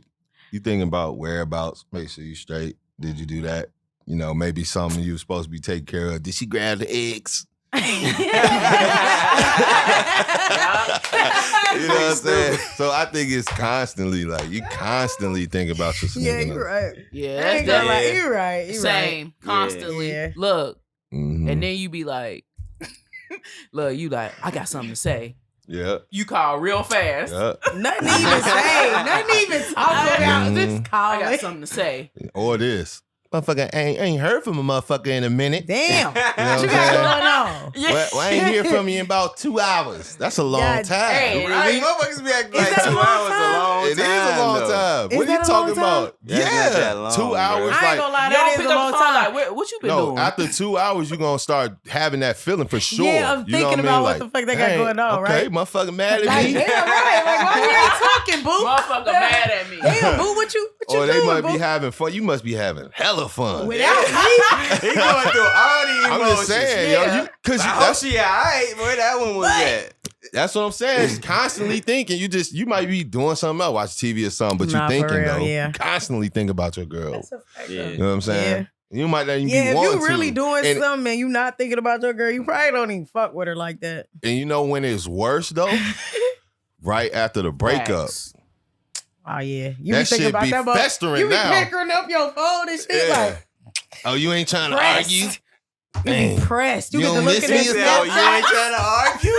thinking about whereabouts, make sure you straight. Did you do that? Maybe something you were supposed to be taking care of. Did she grab the eggs? You know what I'm saying? So I think it's constantly like you constantly think about your significant other. You're right. Yeah, I that's ain't gonna lie. that. You're right. You're Same, right. constantly. Yeah. Look, Mhm. and then you be like, look, you like, I got something to say. Yeah. You call real fast. Yeah. Nothing to even say. Nothing to even talk about. Just call I got it. something to say. Or this. Motherfucker ain't heard from a motherfucker in a minute. Damn. You know What you what I'm got saying? going on? Well, I ain't hear from you in about 2 hours. That's a long God, time. hey, Right, motherfuckers be acting Is like that a 2 long hours time? a long It is time. a long though. time. Is What are that you a talking long time? about? That's not that long, 2 hours. I ain't gonna lie. You That don't is pick a up long the phone time. like, what you been No, doing? after 2 hours, you're gonna start having that feeling for sure. Yeah, I'm You know thinking what I mean? about what Like, the fuck they got dang, going on, okay, right? motherfucker mad at Like, me. damn, right. Like, why we ain't talking, boo? Motherfucker mad at me. Damn, boo, what you Or they doing, might boo? be having fun. You must be having hella fun. Without me? He going through all the I'm emotions. just saying, Yeah. yo, because I hope she alright. Where that one was at? that's what I'm saying. It's constantly thinking. You might be doing something else, watch TV or something, but Nah, you for thinking real, though. yeah. You constantly think about your girl. That's a fact, Yeah. You know what I'm saying? You might not even Yeah, be if wanting you really to. doing And- something and you not thinking about your girl, you probably don't even fuck with her like that. And you know when it's worse though? Right after the breakup. Facts. Oh yeah, you That be thinking shit about be that, but festering you be now. peckering up your phone and shit Yeah. like Oh, you ain't trying to pressed. argue? You be Dang. pressed. You You get to don't look miss at me this. as Yo, well? you ain't trying to argue?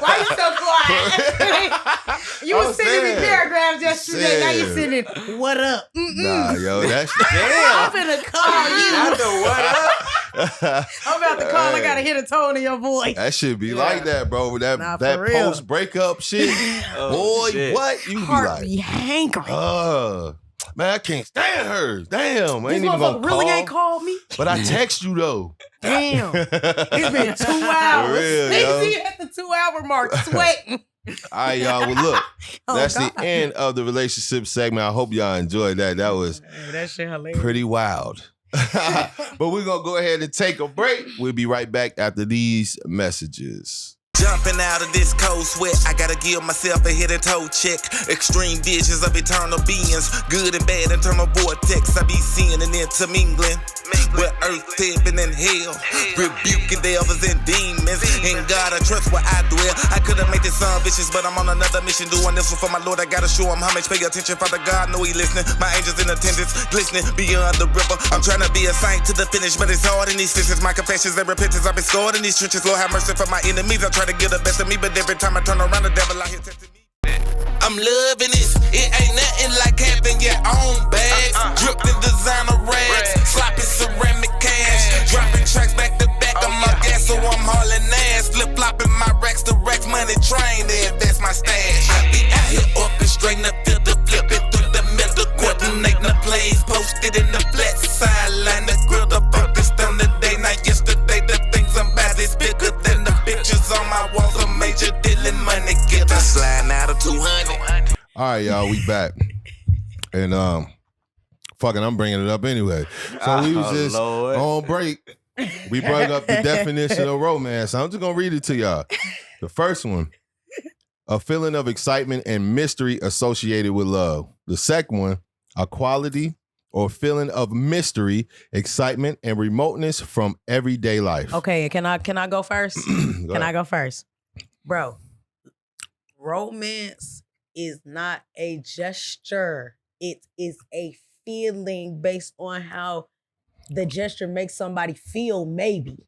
Why you so quiet? You was sending me paragraphs yesterday. Now you Saying. sending what up? Nah, yo, that's I'm finna call you. Not the what up? I'm about to call. I gotta hear the tone of your voice. that should be Yeah. like that, bro. Nah, That for real. post breakup shit. Oh, Boy, shit. what? You be Heart like, be hankering. man, I can't stand her. Damn, I This ain't even gonna motherfucker really call. ain't called me. But I text you though. Damn. It's been 2 hours. real, yo. See at the 2-hour mark, sweating. All right, y'all. Well, look, Oh, that's God. the end of the relationship segment. I hope y'all enjoyed that. That was Hey, that shit hilarious. pretty wild. But we're going to go ahead and take a break. We'll be right back after these messages. Jumping out of this cold sweat, I gotta give myself a head and toe check. Extreme visions of eternal beings, good and bad internal vortex. I be seeing and intermingling, where earth, heaven, and hell, rebuking devils and demons. In God I trust where I dwell. I could've made this song vicious, but I'm on another mission, doing this one for my Lord. I gotta show him homage, pay attention, Father God, know he listening. My angels in attendance, glistening beyond the river. I'm trying to be a saint to the finish, but it's hard in these fences. My confessions and repentance, I've been scored in these trenches. Lord have mercy for my enemies. I try to get the best of me, but every time I turn around, the devil out here testing me. I'm loving this. It ain't nothing like having your own bags. Dripped in designer rags. Sloppy ceramic cash. Dropping tracks back to back. I'm a gas, so I'm hauling ass. Flip flopping my racks to racks. Money train to invest my stash. I be out here up and straight up filter. Flipping through the middle. Coordinating the plays. Posted in the flat sideline. The grill the focused on the day. Not yesterday. The things I'm about is bigger than the pictures on my walls. A major dealing money getter. Sliding out of 200. All right, y'all, we back. And fucking I'm bringing it up anyway. So we was just Lord. on break. We brought up the definition of romance. I'm just gonna read it to y'all. The first one, a feeling of excitement and mystery associated with love. The second one, a quality or feeling of mystery, excitement, and remoteness from everyday life. Okay, can I go first? Go Can ahead. I go first? Bro, romance is not a gesture. It is a feeling based on how the gesture makes somebody feel, maybe.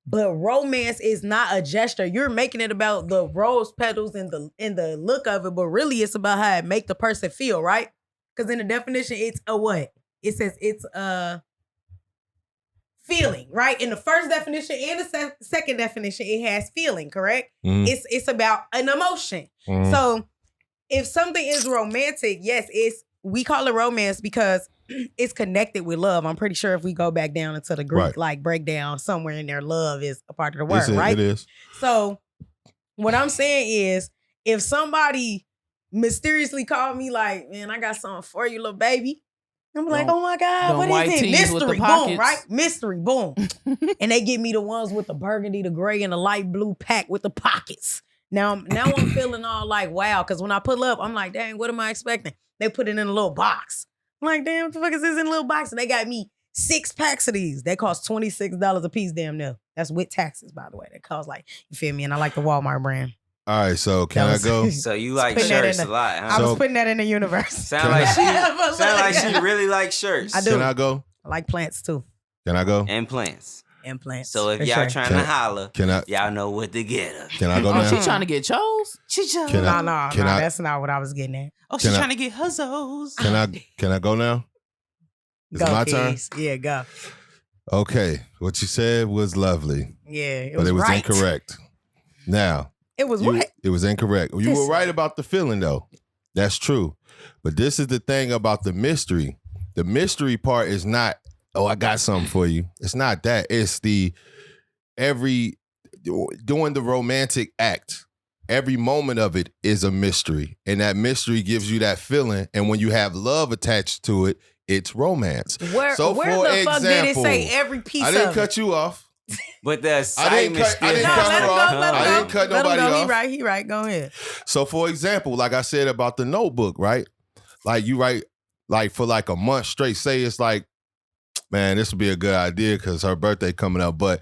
But romance is not a gesture. You're making it about the rose petals and the look of it, but really it's about how it make the person feel, right? Because in the definition, it's a what? It says it's a feeling, right? In the first definition and the second definition, it has feeling, correct? Mhm. It's about an emotion. Mhm. So if something is romantic, yes, we call it romance because it's connected with love. I'm pretty sure if we go back down into the Greek Right. like breakdown, somewhere in there, love is a part of the word, It's it, right? it is. So What I'm saying is, if somebody mysteriously called me like, man, I got something for you, little baby. I'm like, oh my God, what white is it? tees with the Mystery, boom, pockets. right? Mystery, boom. And they give me the ones with the burgundy, the gray, and the light blue pack with the pockets. Now I'm feeling all like, wow, because when I pull up, I'm like, dang, what am I expecting? They put it in a little box. I'm like, damn, what the fuck is this in a little box? And they got me 6 packs of these. They cost $26 a piece, damn near. That's with taxes, by the way. They cost like, you feel me? And I like the Walmart brand. All right, so can I go? So you like Putting that shirts in a the- lot, huh? I was putting that in the universe. Sound like she really likes shirts. I do. Can I go? I like plants too. Can I go? And plants. And plants. So if for y'all sure. trying Can to I- holler, Can I? y'all know what to get her. Can I go Oh, now? she trying to get chose? Can I- No, can I- that's not what I was getting at. Oh, Can she's I- trying to get huzzos. Can I go now? Is Go, it my turn? Keys. Yeah, go. Okay, what you said was lovely, Yeah, it but was it was right. incorrect. Now, It was you- what? it was incorrect. You were Listen. right about the feeling, though. That's true. But this is the thing about the mystery. The mystery part is not, oh, I got something for you. It's not that. It's doing the romantic act. Every moment of it is a mystery. And that mystery gives you that feeling. And when you have love attached to it, it's romance. Where So, where for the fuck did it example, say every piece I didn't of cut you off. But the I excitement didn't still cut No, her let him off. go, let him I go. didn't cut Let him nobody go. off. He right. Go ahead. So, for example, like I said about the notebook, right? Like you write, like for like a month straight. Say it's like, man, this would be a good idea because her birthday coming up. But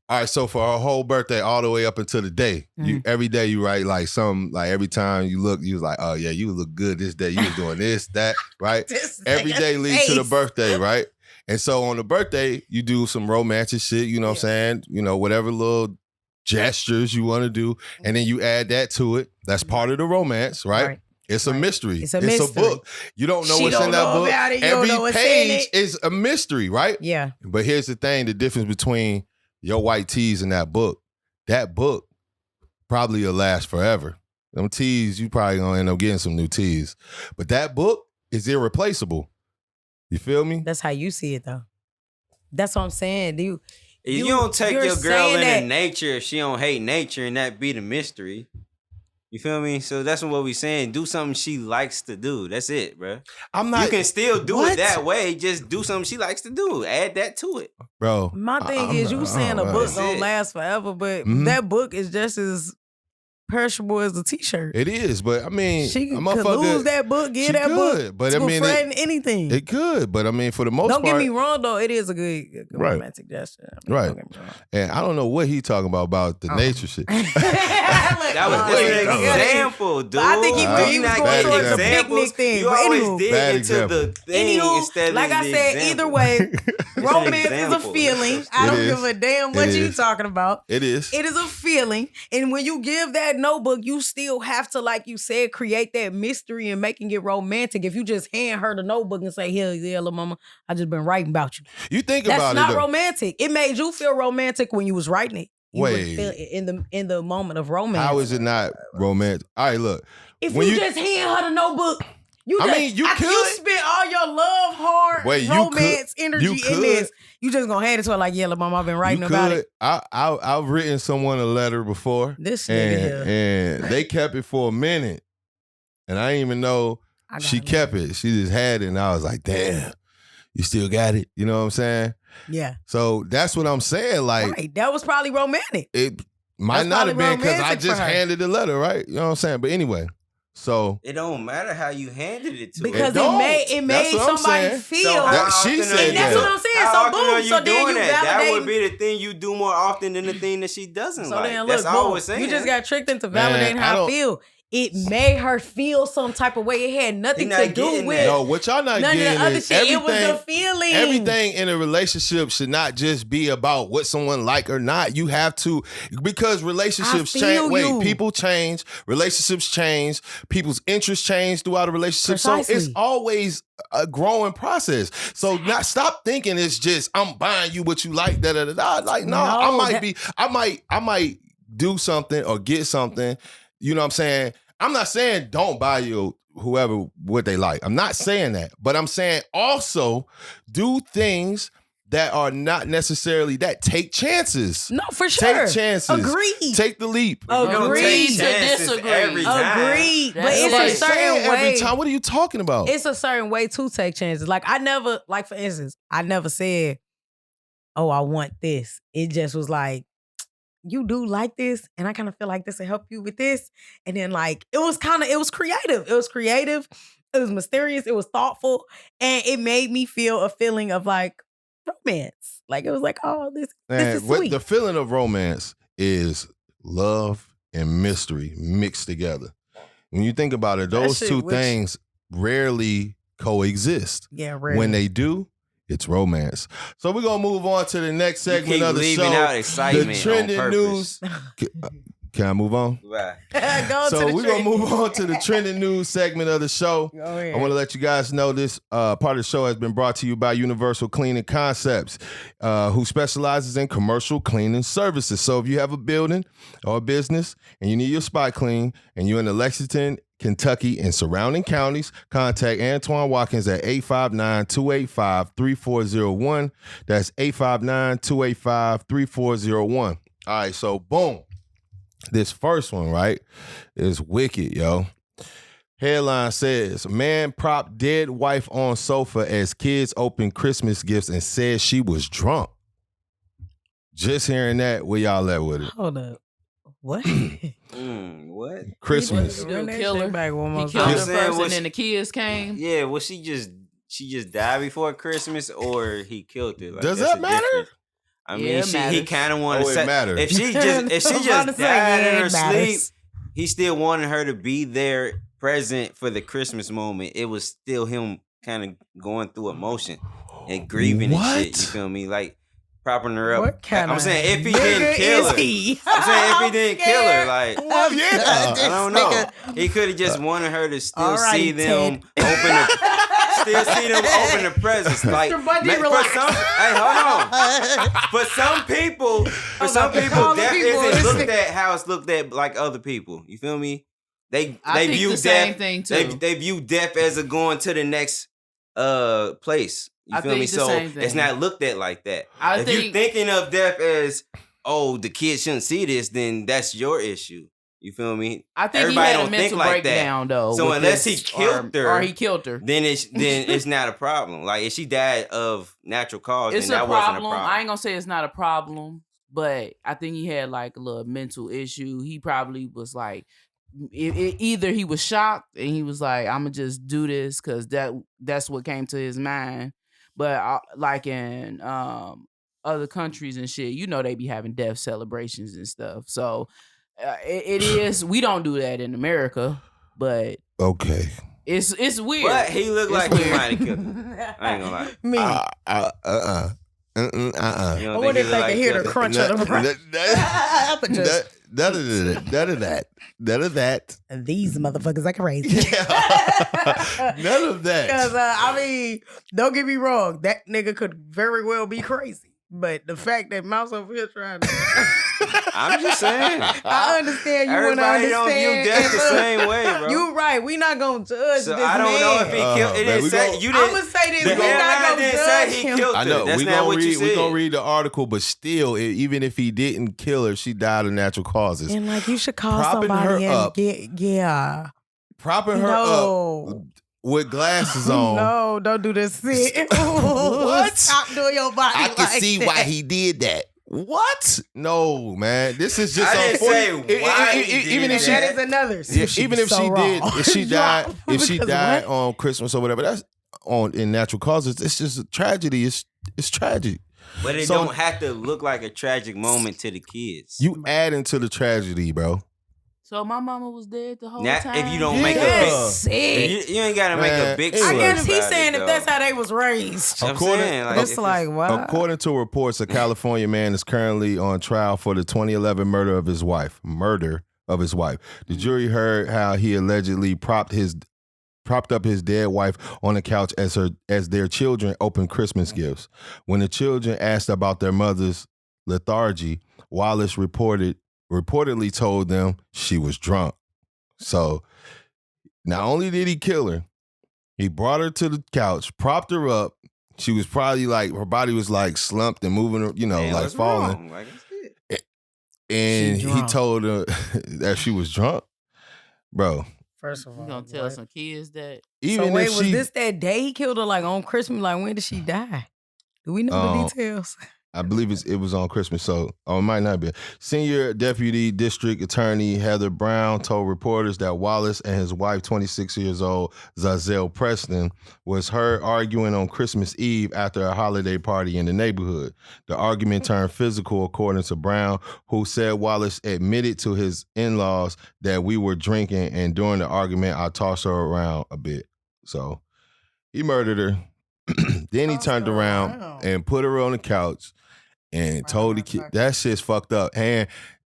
all right, so for her whole birthday, all the way up until the day, you every day you write like some, like every time you look, you was like, oh yeah, you look good this day. You was doing this, that, right? Every day leads to the birthday, right? And so on the birthday, you do some romantic shit, you know what I'm saying? You know, whatever little gestures you want to do. And then you add that to it. That's part of the romance, right? It's a mystery. It's a mystery. book. You don't know She what's don't in that know book. about it. You don't Every know what's in page it. is a mystery, right? Yeah. But here's the thing, the difference between your white tees and that book probably will last forever. Them tees, you probably gonna end up getting some new tees. But that book is irreplaceable. You feel me? That's how you see it, though. That's what I'm saying. You don't take you're your girl saying into that- nature if she don't hate nature, and that be the mystery. You feel me? So that's what we saying. Do something she likes to do. That's it, bro. I'm not. You can still do What? it that way. Just do something she likes to do. Add that to it. Bro. My thing I'm is, not- you saying a oh, book That's don't it. last forever, but Mhm. that book is just as perishable as a T-shirt. It is, but I mean, She a could motherfucker, lose that book, she get that book. could, but I to a mean, friend, anything. it could. But I mean, for the most Don't part, get me wrong, though. It is a good Right. romantic gesture. I mean, Right. don't get me wrong. and I don't know what he talking about the nature shit. That was Oh, just an yeah. example, dude. I think he was You not going getting towards the examples. picnic thing, You but always anywho. dig Bad into example. the thing Anywho, instead like of I the said, example. either way, romance is a example. feeling. I It don't is. give a damn It what you is. talking about. It is. It is a feeling. And when you give that notebook, you still have to, like you said, create that mystery and making it romantic. If you just hand her the notebook and say, here, yeah, little mama, I just been writing about you. You think That's about not it though. romantic. It made you feel romantic when you was writing it. You would Wait. feel it in the moment of romance. How is it not romantic? All right, look. If when you you- just hand her the notebook, you I just, mean, you after could. you spent all your love, hard Wait, you could- romance energy you in could. this, you just gonna hand it to her like, yeah, little mama, I've been writing You about could. it. I've written someone a letter before, This nigga here. and they kept it for a minute, and I didn't even know I got she it. kept it. She just had it, and I was like, damn, you still got it. You know what I'm saying? Yeah. So that's what I'm saying. Like Right. That was probably romantic. it might That's not have probably been because I romantic for just her. handed the letter, right? You know what I'm saying? But anyway, so It don't matter how you handed it to Because her. don't. it That's made what I'm somebody saying. feel. So how That- she often said are you- and that's that. what I'm saying. How So often boom. are you So then doing you that? That validate. would be the thing you do more often than the thing that she doesn't So like. then That's look, all boom, we're saying. you just got tricked into Man, validating I how I don't- feel. It made her feel some type of way. It had nothing You're to not do getting with that. no, what y'all not none of getting the other is shit. It was the everything. feeling. Everything in a relationship should not just be about what someone like or not. You have to, because relationships I feel change. Wait, you. people change, relationships change, people's interests change throughout a relationship. So it's Precisely. always a growing process. So not stop thinking it's just I'm buying you what you like. Da da da da. Like no, I No, might might do something or get something. You know what I'm saying? I'm not saying don't buy you whoever what they like. I'm not saying that. But I'm saying also do things that are not necessarily that. Take chances. No, for sure. Take chances. Agreed. Take the leap. You don't Agreed. take To chances disagree. every time. Agreed. But That's it's like a certain way. Every time. What are you talking about? It's a certain way to take chances. Like I never, like for instance, I never said, "Oh, I want this." It just was like, "You do like this, and I kind of feel like this will help you with this." And then like it was creative. It was creative. It was mysterious. It was thoughtful, and it made me feel a feeling of like romance. Like it was like, "Oh, this is what sweet." the feeling of romance is love and mystery mixed together. When you think about it, those shit, two which- things rarely coexist. Yeah, rarely. When they do, it's romance. So we're gonna move on to the next You segment keep of the leaving show. out excitement The on trending purpose. news. Can I move on? Right. Go So to the we're gonna trend. move on to the trending news segment of the show. Go ahead. I want to let you guys know this part of the show has been brought to you by Universal Cleaning Concepts, who specializes in commercial cleaning services. So if you have a building or a business and you need your spot clean and you're in the Lexington, Kentucky, and surrounding counties, contact Antoine Watkins at 859-285-3401. That's 859-285-3401. All right, so boom. This first one, right, is wicked, yo. Headline says, man prop dead wife on sofa as kids open Christmas gifts and says she was drunk. Just hearing that, where y'all at with it? Hold up. What? What? Christmas. Still killer. Back one more He killed time. the I'm saying, person was- and the kids came. Yeah, well, she just died before Christmas, or he killed her. Like, Does that's that a matter? difference. I Yeah, mean, it he matters. kind of wanted Oh, to it say matters. if she I'm just about to say, died yeah, in her it matters. sleep, he still wanted her to be there, present for the Christmas moment. It was still him kind of going through emotion and grieving and shit. You What? feel me? Like propping her up. What kind I'm of saying if he nigga didn't kill is her. he? I'm saying if he didn't kill her, scared. like Well, yeah. I don't know. He could have just wanted her to still All right, see them Ted. still see them open the presents. Like Mr. Bundy, for relax. some, hey, hold on. For some people, about to call the death people. isn't looked at how it's looked at like other people. You feel me? They I think view the death. same thing too. They view death as a going to the next place. You I feel me? think the So same thing. it's not looked at like that. I If you're think- thinking of death as, oh, the kids shouldn't see this, then that's your issue. You feel me? I think Everybody he had don't a think mental like that. breakdown though. So with unless this, he killed her, or he killed her, then it's not a problem. Like if she died of natural cause, it's then a that problem. wasn't a problem. I ain't gonna say it's not a problem, but I think he had like a little mental issue. He probably was like, either he was shocked and he was like, "I'm gonna just do this" because that's what came to his mind. But like in other countries and shit, you know, they be having death celebrations and stuff. So it is. We don't do that in America, but Okay. it's weird. But he looked It's like he weird. might have killed her. I ain't gonna lie. Me. You I don't wonder if he they look can hear the killed her? crunch of the breath. None of that. These motherfuckers are crazy. None of that. Because, I mean, don't get me wrong. That nigga could very well be crazy. But the fact that Mouse over here trying to... I'm just saying. I understand you want to Everybody don't understand. view death the and look, same way, bro. You right. We not going to judge So this I don't know if he man. killed. It man, didn't we say gon- you I'm didn't. going to say this. The We not headline going to didn't judge say he him. killed her. I know. That's We're not gonna what you read. We're said. gonna read the article, but still, even if he didn't kill her, she died of natural causes. And like, you should call Propping her somebody and up. yeah. Propping her No. up with glasses on. No, don't do this shit. What? Stop doing your body I can like see that. why he did that. What? No, man. This is just I didn't say unfortunate. why he did Even if she, that. That is another. yeah, She even was if so she did, wrong. if she died, Drop. if she Because died what? on Christmas or whatever, that's in natural causes. It's just a tragedy. It's tragic. But it So- don't have to look like a tragic moment to the kids. You add into the tragedy, bro. So my mama was dead the whole Now, time. if you don't make a Yeah. big, Sick. you ain't gotta make Man, a big. I I story guess he's about saying it, if that's though. how they was raised. I'm According- saying, like, It's if like, what? According to reports, a California man is currently on trial for the 2011 murder of his wife. The jury heard how he allegedly propped up his dead wife on the couch as their children opened Christmas gifts. When the children asked about their mother's lethargy, Wallace reportedly told them she was drunk. So not only did he kill her, he brought her to the couch, propped her up, She was probably like, her body was like slumped and moving, you know, Damn, like what's falling. wrong? Like, that's it. And She he drunk. told her that she was drunk. Bro, First of You all, gonna tell what? some kids that? even So wait, if was she, this that day he killed her? Like on Christmas? Like when did she die? Do we know the details? I believe it was on Christmas, so it might not be. Senior Deputy District Attorney Heather Brown told reporters that Wallace and his wife, 26 years old, Zazelle Preston, was heard arguing on Christmas Eve after a holiday party in the neighborhood. The argument turned physical, according to Brown, who said Wallace admitted to his in-laws that we were drinking, and during the argument, I tossed her around a bit. So he murdered her. Then he Tossed turned her around around. and put her on the couch and told the kid, that shit's fucked up. And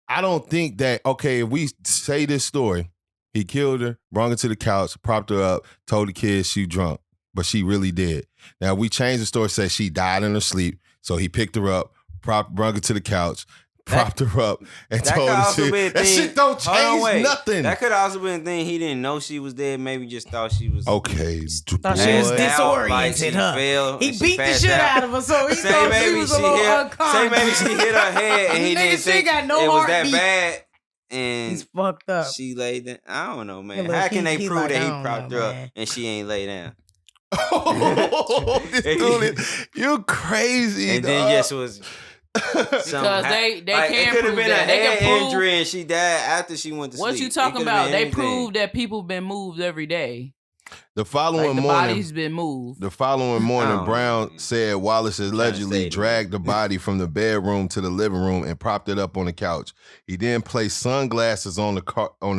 I don't think that, okay, if we say this story, he killed her, brought her to the couch, propped her up, told the kids she drunk, but she really did. Now, we changed the story, said she died in her sleep, so he picked her up, brought her to the couch, propped her up, and That told could her also be a shit. That thing. shit don't Hold on, change wait. nothing. That could also be a thing. He didn't know she was dead. Maybe just thought she was. Okay, Thought she was boy. disoriented, huh? He beat the shit out of her, so he thought she was a little Say unconscious. maybe she hit her head and he Nigga, didn't she think got no it was that heartbeat. bad. And He's fucked up. she laid down. I don't know, man. Yeah, look, How can they he prove like, that I he don't propped know, her up man. and she ain't lay down? This dude, you crazy. And then dog. just was. Because they It can't could have prove been that. a They head can prove. injury and she died after she went to sleep. What you It talking could've about? been They anything. proved that people been moved every day. The following Like the morning, body's been moved. The following morning, Oh, Brown man. said Wallace allegedly say dragged the body from the bedroom to the living room and propped it up on the couch. He then placed sunglasses on the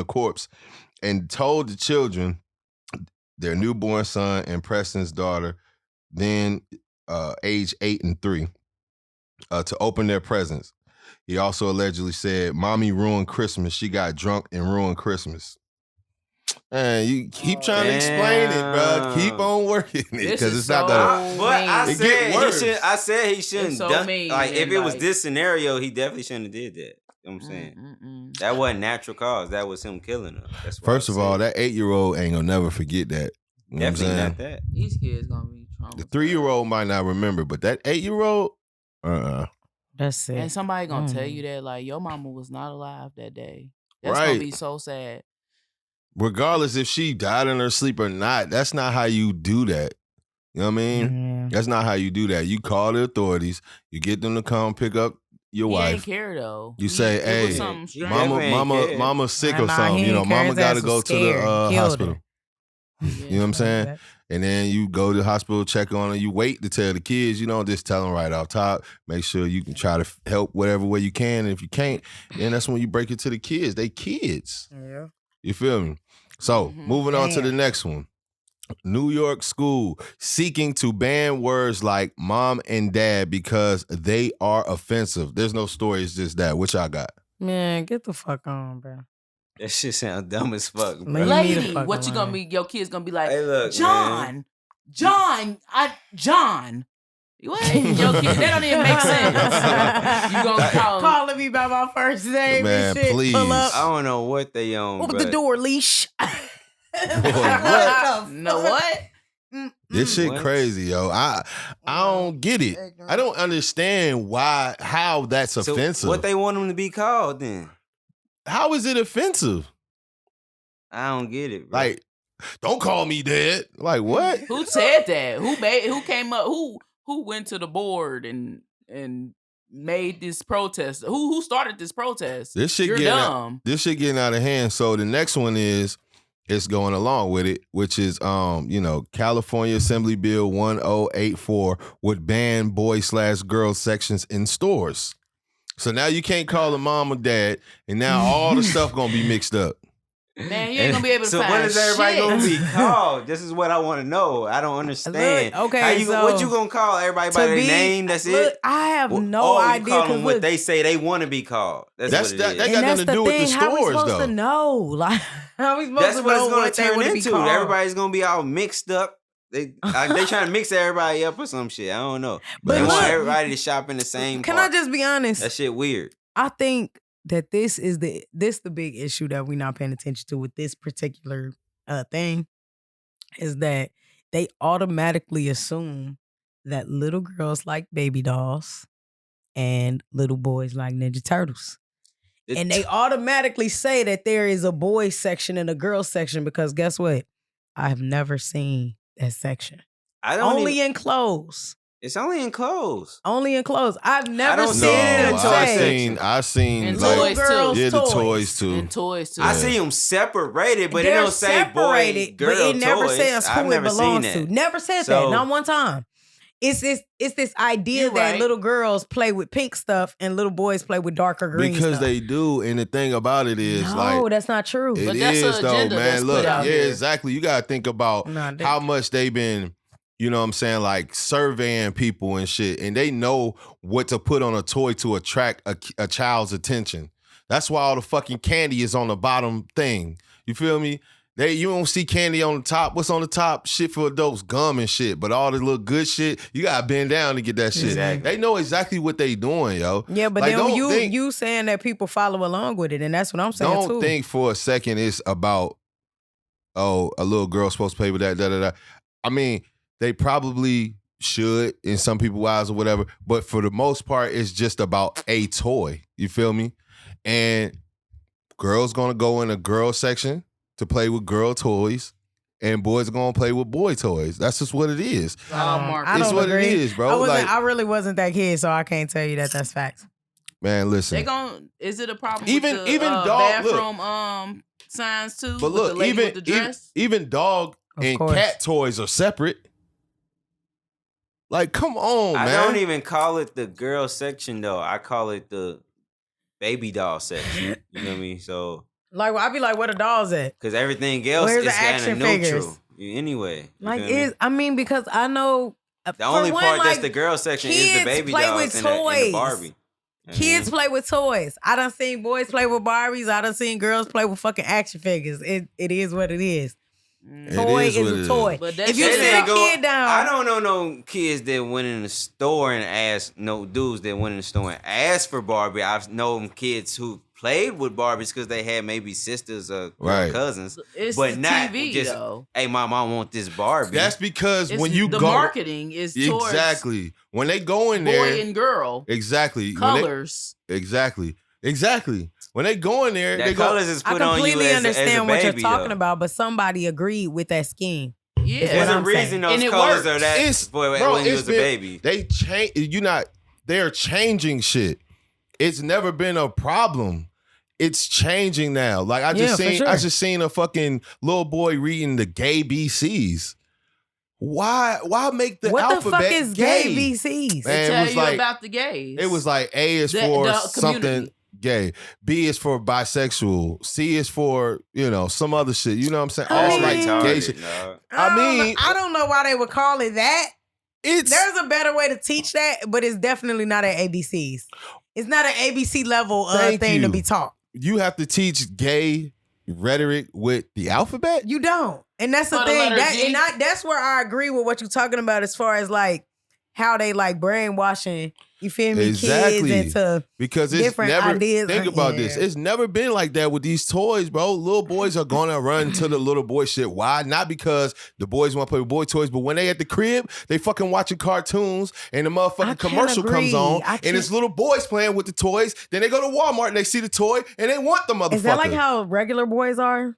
corpse and told the children, their newborn son and Preston's daughter, then age 8 and 3, to open their presents. He also allegedly said, "Mommy ruined Christmas. She got drunk and ruined Christmas." Man, you keep trying to explain it, bro. Damn. Keep on working it This because is it's not so- gonna. But I It said get he worse. should. I said he shouldn't It's so done. mean Like if and, it was like- this scenario, he definitely shouldn't have did that. You know what I'm saying? That wasn't natural cause. That was him killing her. That's why First I of all, said that 8-year-old ain't gonna never forget that. You know what I'm definitely saying? not that. These kids gonna be traumatized. The 3-year-old might not remember, but that 8-year-old, That's it. And somebody gonna tell Mm. you that like your mama was not alive that day. That's Right. gonna be so sad. regardless if she died in her sleep or not, that's not how you do that. You know what I mean? Yeah. That's not how you do that. You call the authorities, you get them to come pick up your He ain't wife. care though. You say, it "Hey, was something He strange. definitely ain't care. Mama's sick Nah, or nah, something. he You know, ain't care. mama His got to ass go was to the scared. He killed hospital. her. You know what I'm saying? And then you go to the hospital, check on her. You wait to tell the kids. You don't just tell them right off top. Make sure you can try to help whatever way you can. And if you can't, then that's when you break it to the kids. They kids. Yeah. You feel me? So Mhm. moving on to the Damn. next one. New York school seeking to ban words like mom and dad because they are offensive. There's no story. It's just that. Which I got. Man, get the fuck on, bro. That shit sound dumb as fuck, bro. Leave me the Lady, fuck what you alone. gonna be? Your kids gonna be like, Hey, look, John. John. What? Your kids, that don't even make sense. You gonna call 'em- Calling me by my first name Man, and shit. please. Pull up. I don't know what they on. Open but the door, leash. what? No what? This shit What? crazy, yo. I don't get it. I don't understand how that's So offensive. what they want them to be called then? How is it offensive? I don't get it, bro. Like, don't call me dad. Like what? Who said that? Who came up? Who went to the board and made this protest? Who started this protest? This shit You're getting dumb. This shit getting out of hand. So the next one is it's going along with it, which is California Assembly Bill 1084 would ban boy/girl sections in stores. So now you can't call a mom or dad, and now all the stuff gonna be mixed up. Man, you ain't gonna be able to So find what is everybody shit. gonna be called? This is what I want to know. I don't understand. Look, okay, what so you gonna call everybody by to their be- name? That's look, it. I have no Oh, you idea. call 'cause them what look, they say they want to be called. That's That's what that- it that is. got and nothing that's to do the with the thing. How we stores, supposed though. to know? Like, how we supposed That's to what know it's gonna what they turn want to be into. called? Everybody's gonna be all mixed up. They trying to mix everybody up or some shit. I don't know. But They want look- everybody to shop in the same. Can part. I just be honest? That shit weird. I think that this is the big issue that we're not paying attention to with this particular thing is that they automatically assume that little girls like baby dolls and little boys like Ninja Turtles. And they automatically say that there is a boys section and a girls section because guess what? I've never seen that section. Only in clothes. It's only in clothes. Only in clothes. I've never seen them them say. I've seen And like, toys too. Yeah, the toys. toys too. And toys too. I see them separated, but They're it don't say boy, separated, girl, but it never toys. says I've who it never seen belongs that. to. Never said So- that. Not one time. It's this idea You're that right. little girls play with pink stuff and little boys play with darker green Because stuff. they do, and the thing about it is, no, like, that's not true. it But that's is an though, agenda man. that's Look, put out yeah, here. exactly. You gotta think about Nah, they- how much they've been, you know what I'm saying, like surveying people and shit, and they know what to put on a toy to attract a child's attention. That's why all the fucking candy is on the bottom thing. You feel me? You don't see candy on the top. What's on the top? Shit for adults, gum and shit. But all the little good shit, you gotta bend down to get that shit. Exactly. They know exactly what they doing, yo. Yeah, but Like, then don't think- you saying that people follow along with it, and that's what I'm saying Don't too. think for a second it's about, oh, a little girl's supposed to play with that, da-da-da. I mean, they probably should in some people's eyes or whatever, but for the most part, it's just about a toy. You feel me? And girls gonna go in a girl section to play with girl toys, and boys are gonna play with boy toys. That's just what it is. I It's don't what agree. it is, bro. I really wasn't that kid, so I can't tell you that that's facts. Man, listen. Is it a problem Even- with the even dog- look. bathroom signs too? But with look, the lady even with the dress? even dog Of and course. cat toys are separate. Like, come on, I man. don't even call it the girl section though. I call it the baby doll section. You know what I mean? So Like I'd be like, where the dolls at? because everything else Where's is the kind of action neutral. figures? Anyway, you Like feel me? is I mean because I know The only part that's the girl section is the kids baby play dolls with and the toys. Barbie. Kids play with toys. I done seen boys play with Barbies. I done seen girls play with fucking action figures. It is what it is. It Toy is is what it a is. toy. But that's If you They sit didn't a go- kid down, I don't know no kids that went in the store and asked, no dudes that went in the store and asked for Barbie. I've known kids who played with Barbies because they had maybe sisters or Right. cousins. It's But the not TV just, though. hey, mom, I want this Barbie. That's because It's when you the go marketing is towards exactly when they go in boy there and girl exactly colors. exactly when they go in there that they go colors is I put on you completely as understand a what baby, you're talking though. about, but somebody agreed with that scheme. Yeah, There's what a I'm reason saying. those And it colors works. are that It's- for bro, when you it's was a been- baby. they change they're changing shit. It's never been a problem. It's changing now. Like I Yeah, for sure. just seen a fucking little boy reading the gay BCs. Why make the What the alphabet fuck is gay? gay VCs? Man, tell it was you like about the gays. it was like A is The- for the something community. gay, B is for bisexual, C is for some other shit. You know what I'm saying? I All mean- like gay Retarded, shit. dog. I don't know why they would call it that. It's There's a better way to teach that, but it's definitely not at ABCs. It's not an ABC level Thank thing to you. be taught. you have to teach gay rhetoric with the alphabet. You don't, and that's the For the thing. letter G? That's where I agree with what you're talking about as far as like how they like brainwashing. You feel me? Exactly. Kids into Because it's different never ideas. think about this. Yeah. It's never been like that with these toys, bro. Little boys are gonna run to the little boy shit. Why? Not because the boys want to play with boy toys, but when they at the crib, they fucking watching cartoons and the I motherfucking can't commercial comes agree. on I and it's can't- little boys playing with the toys. Then they go to Walmart and they see the toy and they want the motherfucker. Is that like how regular boys are?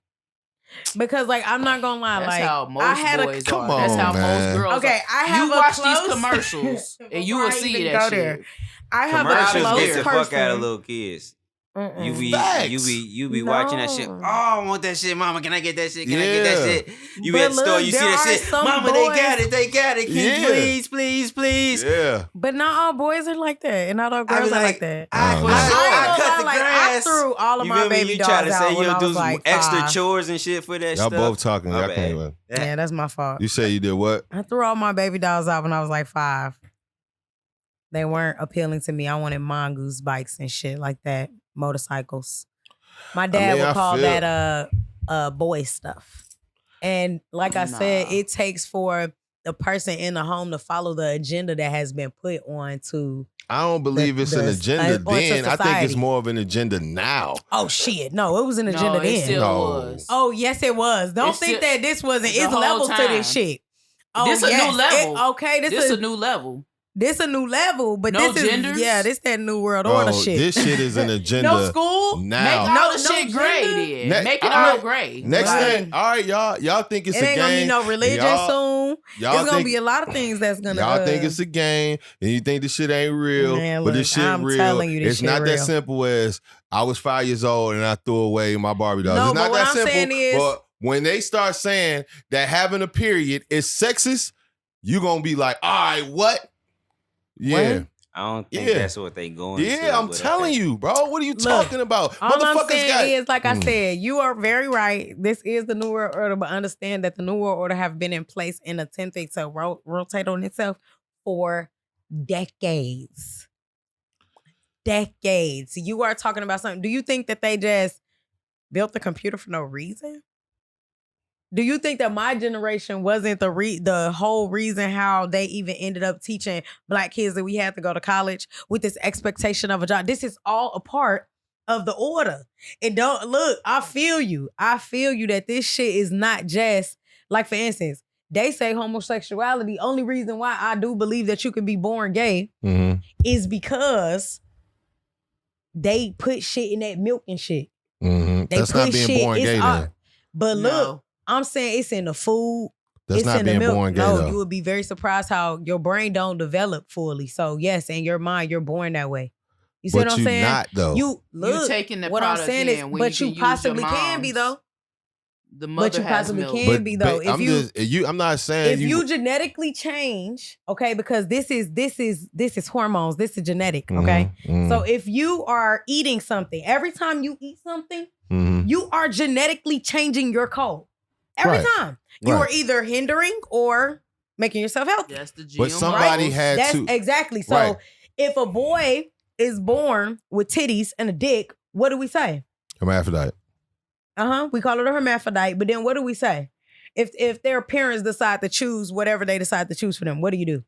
Because like I'm not gonna lie, That's like how most I had boys a Come are. That's on, how man. most girls okay. are. I have You a watch close... these commercials and you will Before I see even that go shit. there. I have a Commercials close get the person. fuck out of little kids. Mm-mm. You be Facts. you be watching that shit. No. Oh, I want that shit, mama. Can I get that shit? Can I get that Yeah. shit? You But be at the store, look, you see there that are shit. some Mama, boys- they got it. Can Yeah. you please? Yeah. But not all boys are like that, and not all I girls be are like like, that. I for know. sure. I I cut the like, grass. I threw all of You my feel me? baby You dolls try to out say when you'll I do was like extra 5. chores and shit for that Y'all stuff. both talking. My Y'all bad. can't even. Yeah, that's my fault. You say you did what? I threw all my baby dolls out when I was like 5. They weren't appealing to me. I wanted mongoose bikes and shit like that, motorcycles. My dad mean, I would call feel- that boy stuff. And like I said, Nah. it takes for the person in the home to follow the agenda that has been put on to. I don't believe it's an the- agenda onto then. I think it's society. more of an agenda now. Oh shit! No, it was an agenda No, it then. still No. was. Oh yes, it was. Don't It's think still- that this wasn't. the It's whole levels to time. this shit. This a new level. Okay, This a new level. This a new level, but No this genders? is this that new world Bro, order shit. this shit is an agenda. No school. now. Make all the No shit gray gender? then. Make it all all right. gray. Next Right. thing, all right, y'all think it's It a ain't game. gonna be no religion soon. Y'all It's gonna think, be a lot of things that's gonna. y'all think it's a game, and you think this shit ain't real, Man, but look, this shit I'm real. telling you this It's shit not that real. simple as I was 5 years old and I threw away my Barbie dolls. No, It's not but what that I'm simple. saying is- but when they start saying that having a period is sexist, you gonna be like, all right, what? Yeah. What? I don't think Yeah. that's what they going Yeah, to. I'm but telling okay. you, bro. What are you talking about? All I'm Motherfuckers saying got is, like I said, you are very right. This is the New World Order, but understand that the New World Order have been in place and attempting to rotate on itself for decades. Decades. You are talking about something. Do you think that they just built the computer for no reason? Do you think that my generation wasn't the whole reason how they even ended up teaching Black kids that we had to go to college with this expectation of a job? This is all a part of the order. And don't look, I feel you. I feel you that this shit is not just like, for instance, they say homosexuality. Only reason why I do believe that you can be born gay Mhm. is because they put shit in that milk and shit. Mhm. They That's not put being shit- born it's gay all- then. But look, No. I'm saying it's in the food. That's it's not in being the milk. born gay No, though. you would be very surprised how your brain don't develop fully. So yes, in your mind, you're born that way. You see But what I'm you saying? not though. You look. taking the what I'm product saying in is, when but you you can use your possibly can be mom's. though. The mother But you has possibly milk. can be though. If I'm you I'm not saying if you genetically change, okay, because this is hormones. This is genetic, okay. So if you are eating something, every time you eat something, you are genetically changing your code. Every Right. time. You Right. are either hindering or making yourself healthy. That's the GM. But somebody models. had That's to. exactly. So Right. if a boy is born with titties and a dick, what do we say? Hermaphrodite. We call it a hermaphrodite. But then what do we say? If their parents decide to choose whatever they decide to choose for them, what do you do?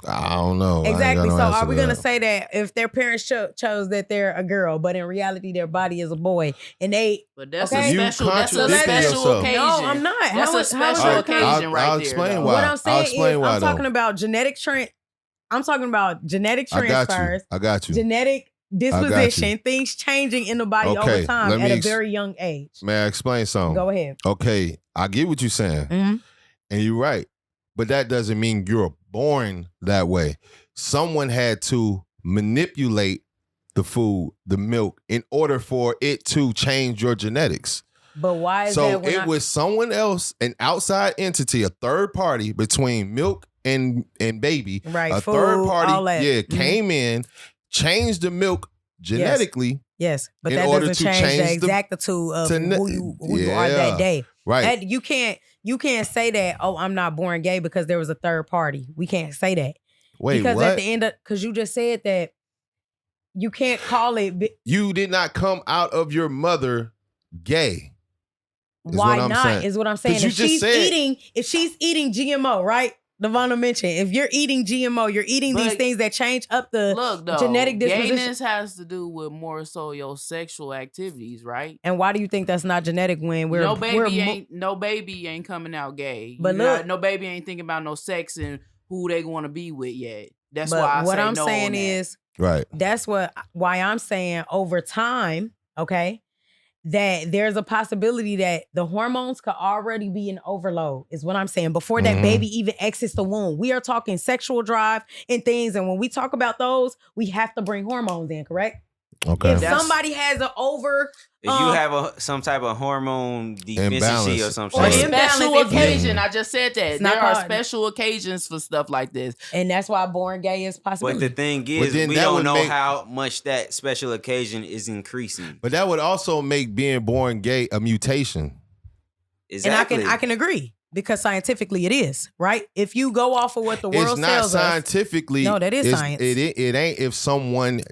I don't know. I ain't got Exactly. no So answer are we to gonna that. say that if their parents chose that they're a girl, but in reality their body is a boy, and they But that's Okay. a You special. That's a contradicting special yourself. occasion. No, I'm not. That's How a is special it occasion right I'll there. explain though. why. What I'm I'll saying explain is why, I'm though. talking about genetic I'm talking about genetic I got you. transfers, I got you. genetic got disposition, you. things changing in the body Okay, over time let me at a ex- very young age. May I explain something? Go ahead. Okay, I get what you're saying, Mhm. and you're right, but that doesn't mean you're born that way. Someone had to manipulate the food, the milk, in order for it to change your genetics. But why is So that when it was someone else, an outside entity, a third party between milk and baby, right, a food, third party, all that. Mhm. came in, changed the milk genetically, Yes, but in that order doesn't to change the change the- exactitude of to ne- who you are that Yeah. day. right? That you can't say that, oh, I'm not born gay because there was a third party. We can't say that. Wait, because what? at the end of, because you just said that you can't call it You did not come out of your mother gay. Is why what I'm not saying. is what I'm saying. 'Cause you just said- If she's eating GMO, right? Devonna mentioned, if you're eating GMO, you're eating these But- things that change up the Look, though, genetic disposition. gayness has to do with more so your sexual activities, right? And why do you think that's not genetic when no baby ain't coming out gay. But You got- look- no baby ain't thinking about no sex and who they want to be with yet. That's but why I what say I'm no saying on that. is Right. that's why I'm saying over time, okay, that there's a possibility that the hormones could already be in overload, is what I'm saying, before that Mhm. baby even exits the womb. We are talking sexual drive and things, and when we talk about those, we have to bring hormones in, correct? Okay. If That's- somebody has an If you have some type of hormone deficiency Imbalance. or some Or Or shit. imbalance, special if you- occasion. I just said that. It's not There are called- special occasions for stuff like this. and that's why born gay is possible. But the thing But is, then we that don't would know make- how much that special occasion is increasing. But that would also make being born gay a mutation. Exactly. And I can agree, because scientifically it is, right? If you go off of what the world It's not tells us, scientifically. No, that is it's- science. It ain't if someone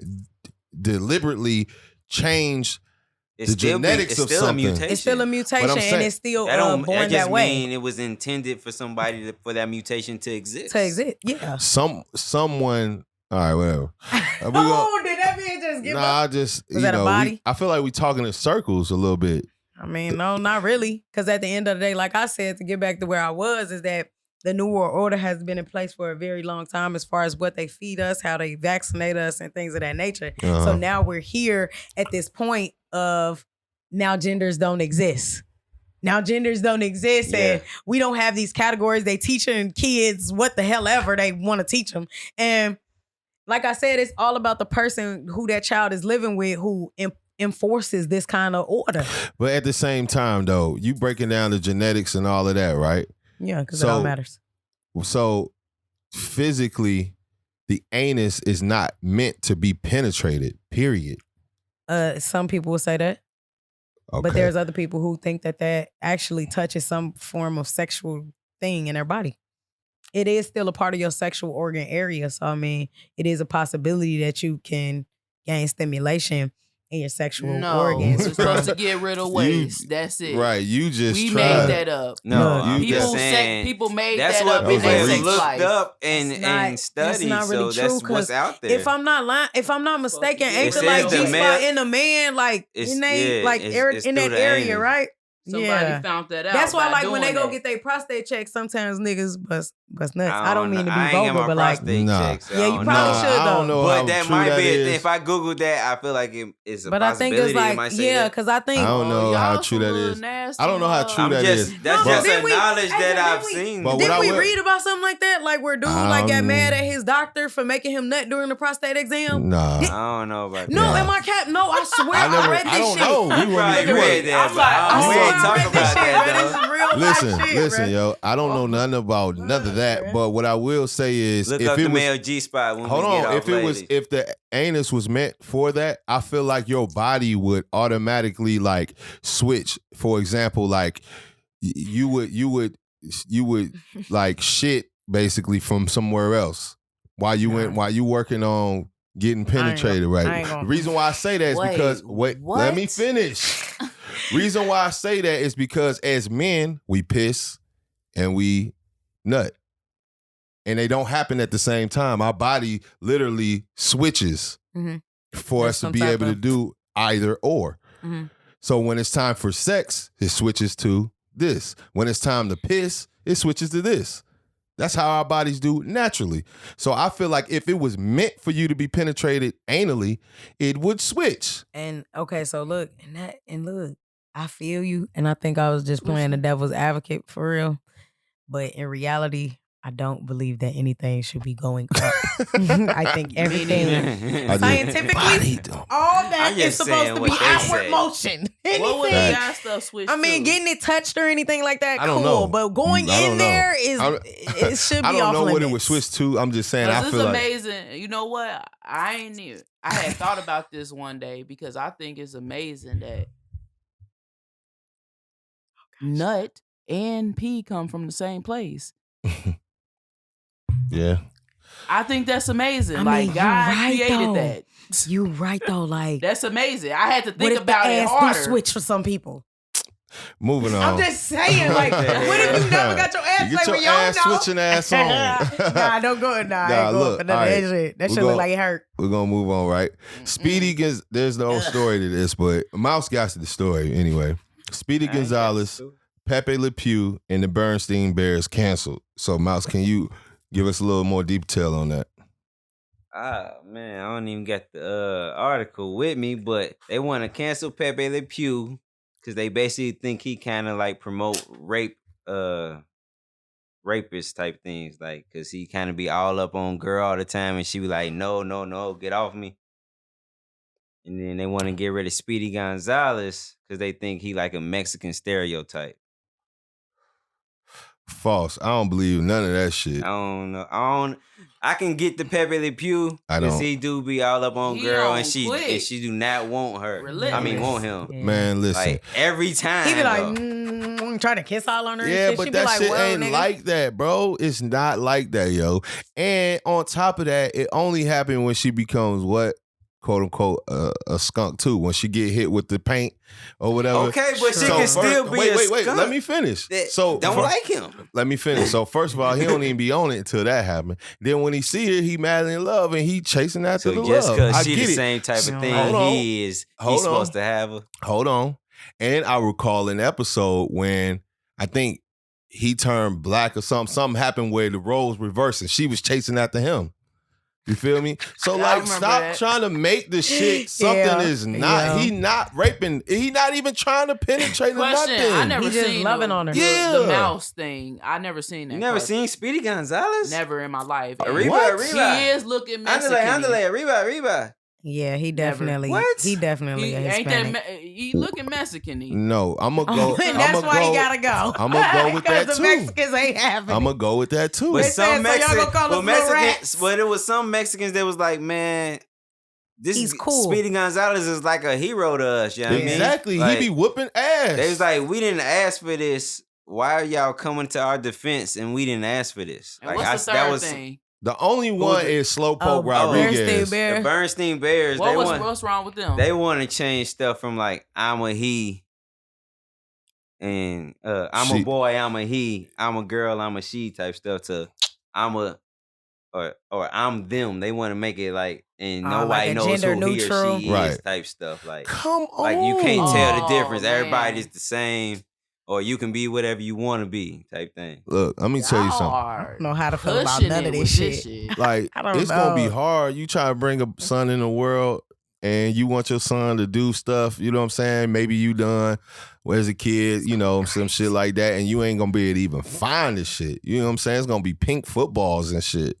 deliberately changed It's the genetics it's of still something. a mutation. it's still a mutation But I'm and saying- it's still That don't born that that just way mean it was intended for somebody for that mutation to exist. to exist. Yeah. someone. All right, whatever. We gonna- Oh, did that man just give Nah, up? I just Was that a body? I feel like we talking in circles a little bit. I mean, no, not really. Because at the end of the day, like I said, to get back to where I was, is that the New World Order has been in place for a very long time as far as what they feed us, how they vaccinate us, and things of that nature. So now we're here at this point of now genders don't exist. Now genders don't exist, and we don't have these categories. They teaching kids what the hell ever they want to teach them. And like I said, it's all about the person who that child is living with who enforces this kind of order. But at the same time, though, you breaking down the genetics and all of that, right? Yeah, because it all matters. So physically, the anus is not meant to be penetrated, period. Some people will say that. Okay. But there's other people who think that actually touches some form of sexual thing in their body. It is still a part of your sexual organ area. So, I mean, it is a possibility that you can gain stimulation in your sexual organs. We're supposed to get rid of waste. That's it. Right. You just we tried. made that up. No, people made that's that what up in their sex looked life. up and studied. That's not really so true, that's what's out there. If I'm not lying, if I'm not mistaken, ain't It the like says the G spot male- in the man like It's- in they yeah, like it's in that through the area, anus. right? Somebody found that out. That's why, by like, when they doing go that. get their prostate checked, sometimes niggas bust nuts. I don't mean to I be ain't get vulgar, my but like, prostate Nah. checked, so Yeah, I you don't probably know. should, I don't know But how that true might be a is. thing. If I Googled that, I feel like it's a but I think possibility. it's like, It might say yeah, that. because I think I don't know y'all how some true that little is. nasty I don't know how love. true I'm that just is. that's No, just didn't a we- knowledge hey, that didn't I've we- seen. But what Didn't I we will- read about something like that? Like where dude like got mad at his doctor for making him nut during the prostate exam? Nah. I don't know about No, that. am I cap? No, I swear I, read this I don't shit. know. You probably read that, I'm but like, we I ain't swear I talking read this about shit, that, bro. This though. is real Listen, life shit, listen, bro. yo. I don't know nothing about none of that. But what I will say is, Look if up it the was, male G spot when hold we get on, off if the anus was meant for that, I feel like your body would automatically like switch. For example, like you would like shit basically from somewhere else while you working on getting penetrated, I right? ain't gonna- The reason why I say that is Wait, because let what? me finish. Reason why I say that is because as men, we piss and we nut. And they don't happen at the same time. Our body literally switches Mhm. for There's us to some be type able to of- do either or. Mhm. So when it's time for sex, it switches to this. When it's time to piss, it switches to this. That's how our bodies do naturally. So I feel like if it was meant for you to be penetrated anally, it would switch. And okay, so look, look, I feel you, and I think I was just playing the devil's advocate for real. But in reality, I don't believe that anything should be going up. I think everything scientifically, all that I'm is just supposed saying to what be they outward say. motion. What would the Anything. guy stuff switch I mean, to? getting it touched or anything like that, I don't cool. know. But going I don't in know. there is I- it should be I don't off know what it limits. would switch to. I'm just saying. I It's feel like amazing. You know what? I had thought about this one day because I think it's amazing that nut and pee come from the same place. yeah. I think that's amazing. I Like mean, God you're right, created though. that. You right though, like That's amazing. I had to what think if about the it ass harder. do switch for some people? Moving on. I'm just saying, like, what if you never got your ass You get switched? your Y'all ass know. switching ass on. Nah, don't go. Nah, I Nah, ain't going look, for none all of right. that shit. That We shit look go- like it hurt. We're gonna move on, right? Speedy there's no story to this, but Mouse got to the story anyway. Speedy Gonzalez, Pepe Le Pew, and the Bernstein Bears canceled. So Mouse, can you give us a little more detail on that? Ah, man, I don't even got the article with me, but they want to cancel Pepe Le Pew because they basically think he kind of like promote rapist type things, like because he kind of be all up on girl all the time, and she be like, no, get off me. And then they want to get rid of Speedy Gonzalez because they think he like a Mexican stereotype. False. I don't believe none of that shit. I don't know. I can get the Pepe Le Pew I because don't. he do be all up on He girl on and she quick. do not want her. I mean, Relentless. want him. Yeah. Man, listen. Like every time. He be like, though. trying to kiss all on her. Yeah, and shit. but She that be like, shit "Whoa, ain't nigga." like that, bro. It's not like that, yo. And on top of that, it only happened when she becomes what? "Quote unquote," a skunk too. When she get hit with the paint or whatever. Okay, but she So can still be a wait. skunk Let me finish. that So don't like him. Let me finish. So first of all, he don't even be on it until that happened. Then when he see her, he mad in love and he chasing after So the just love. because I she get the it. same type of thing Hold on. he's Hold supposed on. to have her. Hold on. And I recall an episode when I think he turned black or something. Something happened where the roles reversed and she was chasing after him. You feel me? So like, stop trying to make the shit something is not. He not raping. He not even trying to penetrate or nothing. I never He just seen loving on her. The mouse thing. I never seen that. You never seen Speedy Gonzalez? Never in my life. Arriba. He is looking Mexican. Andale, arriba. Yeah, he definitely. What? He definitely He a ain't Hispanic. that. He looking Mexican. No, I'm gonna go. That's why he gotta go. I'm gonna go with that the too. Mexicans ain't having I'm it. gonna go with that too. But They some said, so y'all gonna call us little Mexicans, rats? but it was some Mexicans that was like, man, this He's cool. Speedy Gonzalez is like a hero to us. You know what I mean? Exactly. Like, he be whooping ass. They was like, we didn't ask for this. Why are y'all coming to our defense and we didn't ask for this? And Like, what's the third thing? The only one is Slowpoke Rodriguez. The Bernstein Bears. What's wrong with them? They want to change stuff from like I'm a he and I'm a boy, I'm a he, I'm a girl, I'm a she type stuff to I'm a or I'm them. They want to make it like and nobody like knows gender who he or she right. is type stuff. Like come on, like you can't tell the difference. Man. Everybody's the same. Or you can be whatever you want to be, type thing. Look, let me tell you something. I don't know how to feel about none of this shit. Like, it's gonna be hard. You try to bring a son in the world and you want your son to do stuff, you know what I'm saying? Maybe you done as a kid, you know, some shit like that, and you ain't gonna be able to even find this shit. You know what I'm saying? It's gonna be pink footballs and shit.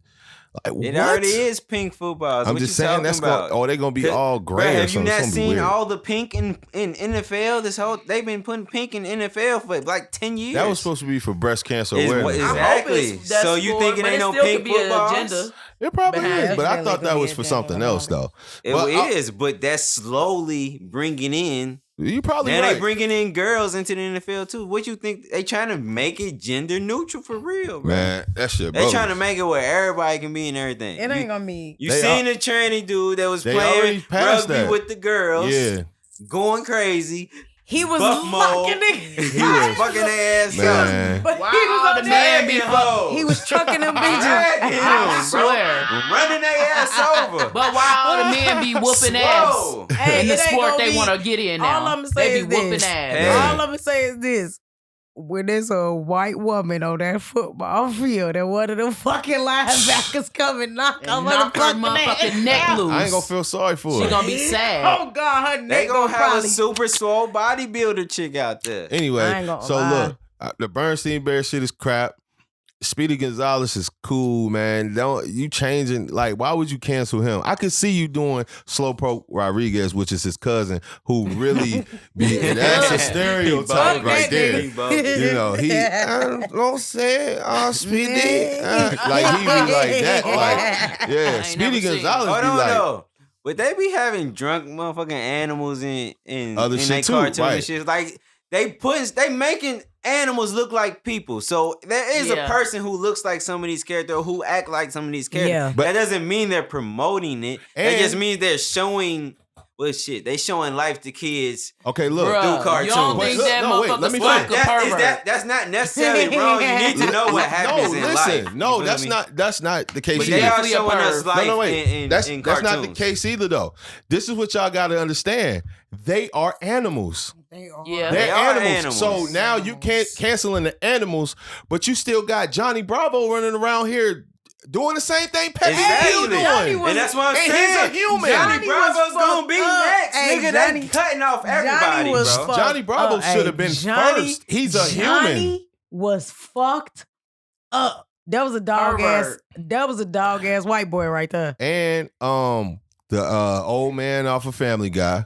Like, it what? already is pink footballs. I'm what just you saying that's about? they're gonna be all gray. Bruh, or have you something. not It's gonna be seen weird. all the pink in NFL? They've been putting pink in NFL for like 10 years. That was supposed to be for breast cancer It's- awareness. exactly. So you think it ain't no pink footballs? It probably Behind is, but I it. thought that Really was for could be something a else though. It But is, but that's slowly bringing in. You probably now right. they bringing in girls into the NFL too. What you think? They trying to make it gender neutral for real, bro. Man, that shit. They trying to make it where everybody can be in everything. It ain't gonna be. You seen the tranny dude that was they already playing passed rugby that. with the girls, Yeah, going crazy. He was Buff mode. fucking niggas. He was- fucking their ass up. man. But Wow, he was the on man there. be hoes. He was trucking them Dragging bitches. I him, bro. swear. Running their ass over. But why all the men be whooping ass Whoa. Hey, in the it ain't sport gonna they be- want to get in now? All I'm say They is be whooping this. ass. Hey. All I'm gonna say is this. When there's a white woman on that football field and one of them fucking linebackers come and knock her And knock her motherfucking neck loose. I ain't gonna feel sorry for She her. gonna be sad. Oh God, her They neck gonna have probably. a super swole bodybuilder chick out there. I Anyway, ain't gonna so lie. look, the Bernstein Bear shit is crap. Speedy Gonzalez is cool, man. Don't you changing? Like, why would you cancel him? I could see you doing Slowpoke Rodriguez, which is his cousin, who really be. And that's a stereotype Fuck right that there. nigga. You know, he don't say Speedy. Like he be like that. Like, yeah, ain't Speedy never seen Gonzalez Hold be on, like. though. But they be having drunk motherfucking animals in Other in shit their too, cartoon right. and shit. Like they making animals look like people. So there is Yeah. a person who looks like some of these characters or who act like some of these characters. Yeah. But that doesn't mean they're promoting it. That And- just means they're showing shit. They showing life to kids. Okay, look. Bruh. Bruh, cartoons. you don't Wait, think look, that no, wait, motherfucker let me fuck finish. a pervert? That's not necessarily wrong. You need to know what happens in life. No, You that's feel me? not the case But either. they are definitely a showing us perv. life No, wait. in That's in not the cartoons. case either, though. This is what y'all got to understand. They are animals. Yeah. They're They are animals. So animals. now you can't canceling the animals, but you still got Johnny Bravo running around here doing the same thing Pepe Hill Exactly. doing. Johnny was- And that's what I'm And saying. he's a human. Johnny Johnny Bravo's was gonna be fucked up. next, Hey, nigga. Johnny- They cutting off everybody, was bro. fucked Johnny Bravo up. should have been first. He's a human. Johnny was fucked up. That was a dog ass. Pervert. That was a dog ass white boy right there. And the old man off of Family Guy.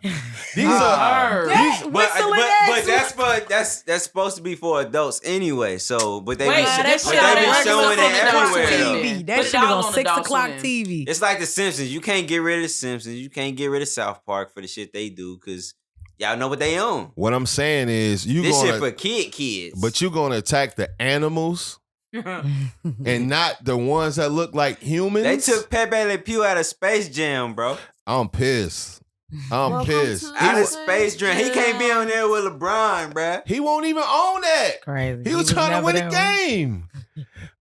These Perv. are That- whistling ass. But that's supposed to be for adults anyway. So, but they Wait, be, that but shit they on be regular showing it fucking everywhere. Adult though. Swim. That Put shit is y'all on on 6 Adult o'clock Swim. TV. It's like The Simpsons. You can't get rid of The Simpsons. You can't get rid of South Park for the shit they do because y'all know what they own. what I'm saying is This shit for kids. but you're gonna attack the animals and not the ones that look like humans. they took Pepe Le Pew out of Space Jam, bro. I'm pissed. I'm Welcome pissed. to- Out of was- Space Jam. He can't be on there with LeBron, bro. He won't even own that. Crazy. He was trying to never win a there. game.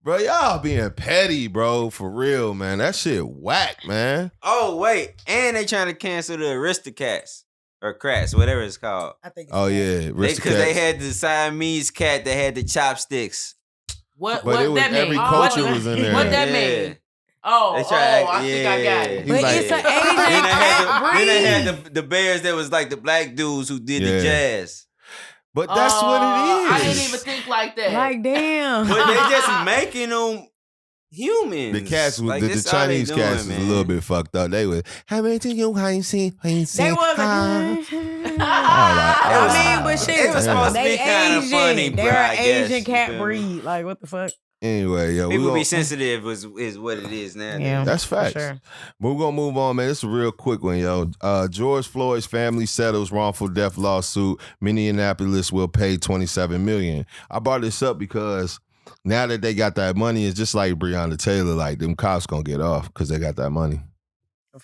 Bro, y'all being petty, bro. For real, man. That shit whack, man. Oh, wait. And they trying to cancel the Aristocats. or Kratz, whatever it's called. I think. Oh yeah, Because they had the Siamese cat that had the chopsticks. What But it was that mean? every culture was in there. What that Yeah. mean? Oh, They tried- I think I got it. He's But like- it's an Then Asian they cat breed. then they had the bears that was like the black dudes who did Yeah. the jazz. But that's what it is. I didn't even think like that. Like damn. But they just making them humans. The cats, Like, the this all they Chinese doing, cats was a man. little bit fucked up. They was, They was. I I mean, but shit, It was supposed to they be kinda Asian. funny, They're but I an guess, Asian you cat feel me? breed. Like what the fuck? Anyway, yo, People we be sensitive is what it is now. Yeah, That's for facts. sure. But we're gonna move on, man. This is a real quick one, yo. George Floyd's family settles wrongful death lawsuit. Minneapolis will pay $27 million. I brought this up because now that they got that money, it's just like Breonna Taylor. Like them cops gonna get off because they got that money.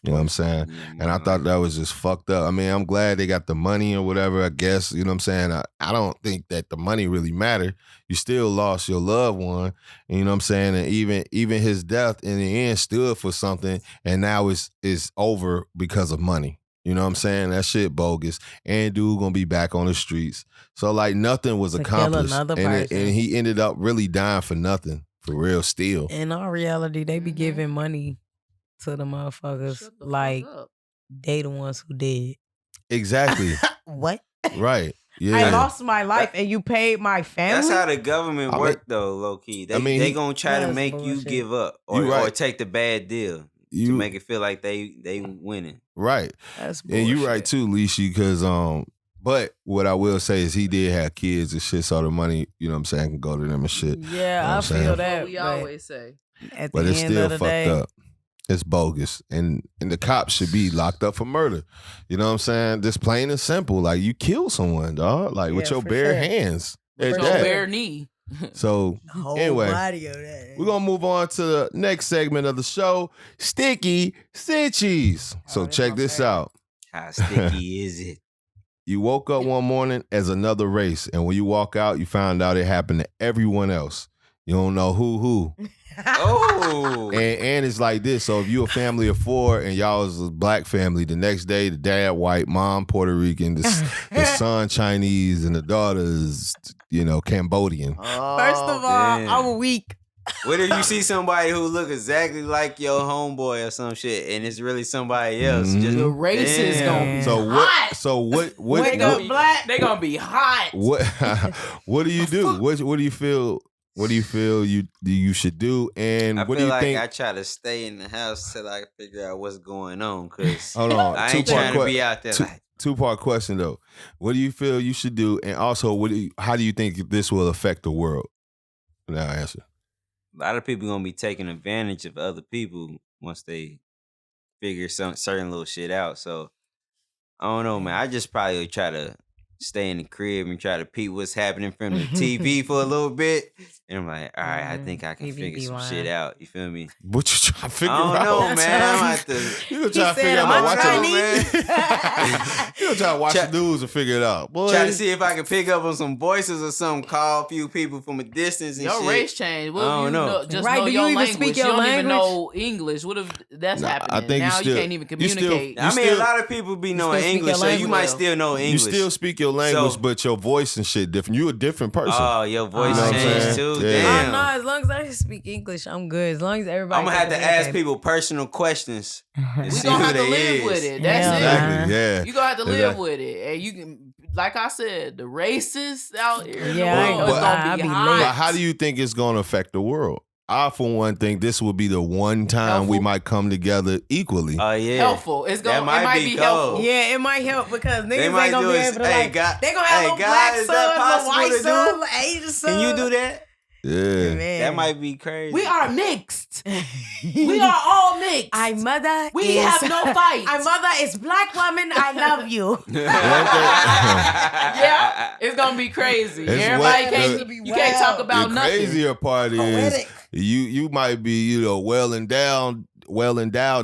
You know what I'm saying? And I thought that was just fucked up. I mean, I'm glad they got the money or whatever, I guess. You know what I'm saying? I don't think that the money really mattered. You still lost your loved one. You know what I'm saying? And even his death in the end stood for something, and now it's over because of money. You know what I'm saying? That shit bogus. And dude gonna be back on the streets. So like nothing was To kill accomplished. another And person. he ended up really dying for nothing. For real, still. In all reality, they be Mhm. giving money to the motherfuckers Shut the like fuck up. they the ones who did. Exactly. What? Right. Yeah. I lost my life and you paid my family. That's how the government I mean- work though, low key. They, I mean, they gonna try to That's make you bullshit. give up You or right. take the bad deal to You make it feel like they winning. right. That's And you right bullshit. too, Leishy, because but what I will say is he did have kids and shit, so the money, you know what I'm saying, can go to them and shit. Yeah, what I I'm saying? feel That's that. what we but always say. at But the it's end still of the fucked day, up. It's bogus. And the cops should be locked up for murder. You know what I'm saying? Just plain and simple. Like you killed someone, dog. Like with Yeah, your for bare sure. hands. For At Your sure. that. bare knee. So whole anyway, body of that. we're gonna move on to the next segment of the show, Sticky Cinchies. So that's check my this favorite. out. How sticky is it? You woke up one morning as another race, and when you walk out, you found out it happened to everyone else. You don't know who. Oh, And it's like this. So if you a family of 4 and y'all was a black family, the next day the dad white, mom Puerto Rican, the son Chinese, and the daughter is, Cambodian. First of all, damn. I'm weak. what if you see somebody who look exactly like your homeboy or some shit, and it's really somebody else? Mhm. Just The race is Damn. gonna be So hot. what Wake up, black. They gonna be hot. what do you do? What do you feel? What do you feel you should do? And I what do feel you like think? I try to stay in the house till I figure out what's going on, cause Hold on, I ain't trying to be out there like. Two-part question though. What do you feel you should do? And also, how do you think this will affect the world? Now answer. A lot of people gonna be taking advantage of other people once they figure some certain little shit out. So I don't know, man. I just probably try to stay in the crib and try to peep what's happening from the TV for a little bit. And I'm like, all right, I think I can TV figure be some lying. shit out. You feel me? What you trying to figure I don't out? know, man. I'm He at the. You gonna He try to said, figure out "Am by I watching Chinese?" You gonna try to watch Try- the news and figure it out. Boy. Try to see if I can pick up on some voices or something. Call a few people from a distance and Your shit. race change. What I if don't you know. just Right, know do you your even language? speak You your don't even language? know English. What if that's Nah, I happening? think you now still- you can't even you still- communicate. I mean, still- a lot of people be knowing still speak English, your so you language. might still know You English. still speak your language, So- but your voice and shit different. You a different person. Oh, your voice You know what I'm changed saying? too. Yeah. Damn. No, as long as I can speak English, I'm good. As long as everybody. I'm gonna have to can ask communicate. people personal questions. And We see gonna who have to they live is. with it. That's Yeah. it. Exactly. Yeah. You gonna have to live Exactly. with it, and you can, like I said, the racists out here. in the Yeah, I ain't world gonna is lie, gonna I be be hot. lit. But how do you think it's going to affect the world? I, for one, think this will be the one time we Helpful. might come together equally. Oh yeah. Helpful. It's That gonna. might It might be be cold. helpful. Yeah, it might help because They niggas might ain't gonna do be is, able to hey, like. God- They gonna have hey, little God, black is son, that little possible white to do? son, little Asian son. Can you do that? Yeah. Man. That might be crazy. We are mixed. We are all mixed. I mother. We is, have no fight. I mother is black woman. I love you. Yeah, it's gonna be crazy. It's Everybody what- can't. the- You can't talk about The nothing. crazier part is Poetic. you might be, well endowed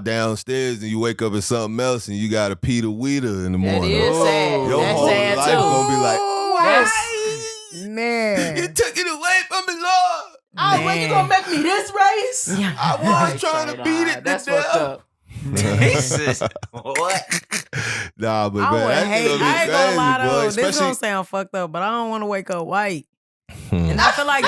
downstairs and you wake up at something else and you got a Peter Weeder in the That morning. is sad. Your That's whole sad life too. gonna be like, That's man. you took it away from me, Lord. Oh, when you gonna make me this race? I was trying to beat it to That's death. fucked up. Jesus. What? Nah, but I man, would that hate. shit gonna be I ain't gonna lie crazy, boy. though. This Especially gonna sound fucked up, but I don't want to wake up white. And I feel like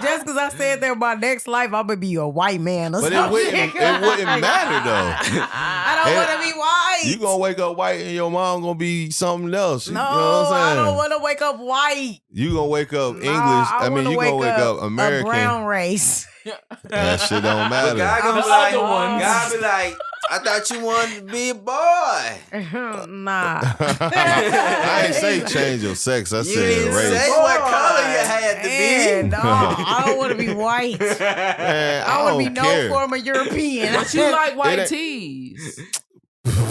just because I said that my next life, I'm gonna be a white man or but something. it wouldn't matter though. I don't want to be white. You gonna wake up white and your mom gonna be something else. No, You know what I'm I saying? don't want to wake up white. You gonna wake up English. Nah, I mean, you gonna wake up a American. brown race. That shit don't But matter. God gonna be The like, other ones. God be like, I thought you wanted to be a boy. Nah. I ain't say change your sex. I You said didn't race. say what color you had to Man, be. no, I don't want to be white. Man, I want to don't be care. no form of European. But you like white ain't- tees.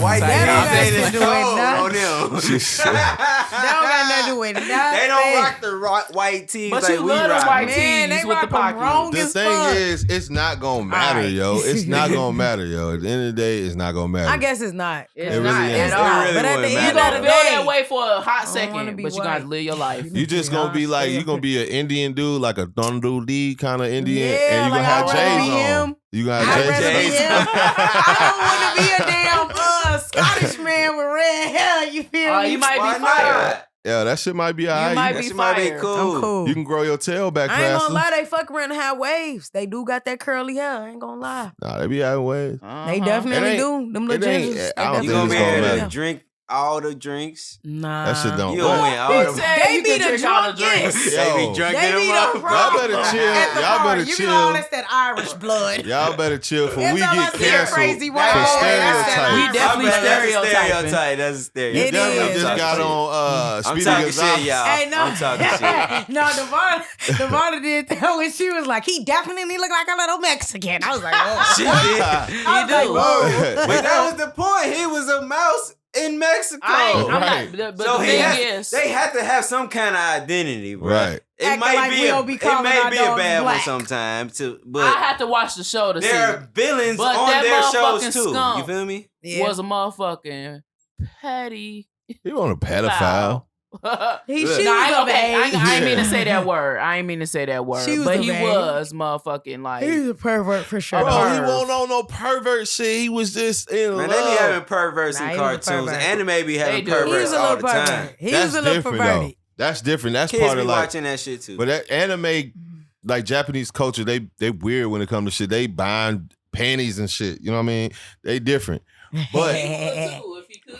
White That guys don't ain't got nothing to do with on nothing. them. That don't got nothing to do with nothing. They don't rock the white tees But like you we love them rock. white Man, they tees with the rock them pockets. wrong The as thing fuck. is, it's not gonna matter, Alright. yo. It's not gonna matter, yo. At the end of the day, it's not gonna matter. I guess it's not. It's It really not is. at all. It really But at the wouldn't end You of matter. gonna the feel day, that way for a hot I don't wanna second, be but you gotta white. live your life. You just gonna be like, you gonna be an Indian dude, like a Thundu D kind of Indian, Yeah, and you like gonna have I'd rather J's be on. him. You gonna I'd have rather be J's him. on. I don't want to be a damn Scottish man with red hair. You feel Oh, me? you might Why be fired. not? Yeah, that shit might be You alright. might That be shit might be fired. cool. I'm cool. You can grow your tail back I ain't faster. gonna lie, they fuck around and have waves. They do got that curly hair. I ain't gonna lie. Nah, they be having ways. They Uh-huh. definitely It do. Them it little ain't- gingers. I don't they You think gonna it's be gonna able matter. to drink all the drinks. Nah. That shit don't You work. gonna win all the. Said They you be can the drink all the drunkest. drinks. Yo. They be drinking They be them the up. problem. Y'all better chill. At the Y'all party. better You chill. be all that's that Irish blood. Y'all better chill for Every we time I get see a canceled crazy for white boy, that's that We stereotypes. definitely That's a stereotyping. stereotype. That's a You stereotype. It definitely is. just got on I'm Speedy talking Gonzalez. shit, y'all. Hey, no. I'm talking shit. No, Devon did that when she was like, he definitely looked like a little Mexican. I was like, oh. She did. I was like, do. whoa. But that was the point. He was a mouse in Mexico. I'm Right. not, but so the he thing has, is, they have to have some kind of identity, bro. Right. It Acting might like be we a, don't be it calling may our be a dogs bad one black. sometimes, too. But I have to watch the show to see. there are villains But on that their motherfucking shows too. skunk You feel me? Yeah. Was a motherfucking petty. He want a pedophile. She Look. was No, I, of okay, age. I ain't mean to say that word. I ain't mean to say that word. She was but of he age. was motherfucking like. He's a pervert for sure. Bro, he perv. won't on no pervert shit. He was just in Man, love. they be having perverts Nah, in he was a cartoons. pervert. Anime be having They do. perverts He's a all little the time. pervert. He That's was a little different perverted. though. That's different. That's Kids part be of like. watching that shit too. But that anime, like Japanese culture, they weird when it comes to shit. They buying panties and shit. You know what I mean? They different. But If he could.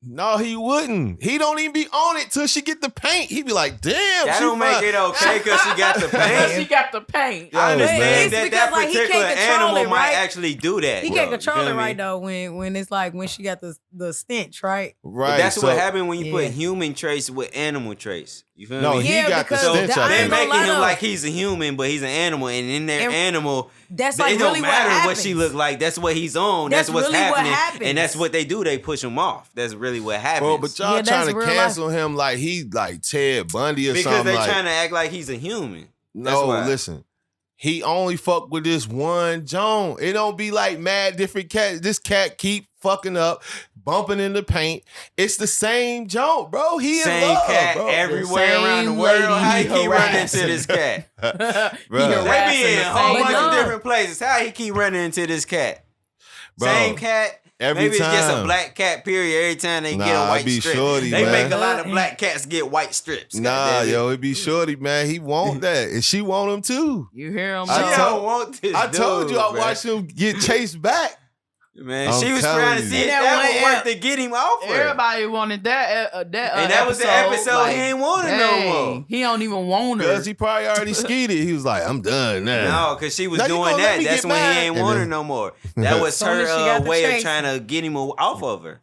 no, he wouldn't. He don't even be on it till she get the paint. He be like, damn. that she don't make fine. it okay because she got the paint. She got the paint. I Yo, understand man. that It's that because, like, he can't particular control animal it, might right? actually do that. He bro. can't You control feel it me? right though when it's like when she got the stench, right? Right. But that's so, what happened when you Yeah. put human traits with animal traits. You feel No, me? he Yeah, got the because stench. that- I I They're ain't think. gonna making lie him though. like he's a human, but he's an animal, and in their And animal, That's like it don't really matter what what happens. she look like. That's what he's on. That's That's what's really what happening, happens. and that's what they do. They push him off. That's really what happens. Bro, but y'all Yeah, that's trying to real cancel him like he like Ted Bundy or because something. they like, trying to act like he's a human. That's no, why. listen. He only fuck with this one Joan. It don't be like mad different cats. This cat keep fucking up, bumping in the paint. It's the same Joan, bro. He in Same love, cat bro. everywhere same around the world. lady How he he keep running harassing. into this cat? Bro. He They harassing be in the a whole same bunch of lady. different places. How he keep running into this cat? Bro, Same cat. every Maybe it's just a time. black cat. Period. Every time they get Nah, a it white be strip, shorty, they man. make a lot of black cats get white strips. Nah, goddamn it. yo, it be shorty, man. He want that. And she want him too. You hear him? She I though? told- don't want this. I told you I dude, watched him get chased back. Man, I'm she was telling trying to you. see if That that one would app. work to get him off her. Everybody wanted that. And that was the episode like, he ain't want it no dang, more. He don't even want her. Because he probably already skeeted. He was like, I'm done now. No, because she was Now you doing gonna let that. me That's get when mad. he ain't And want her then- no more. That was Soon as she her got the way of chase. trying to get him off of her.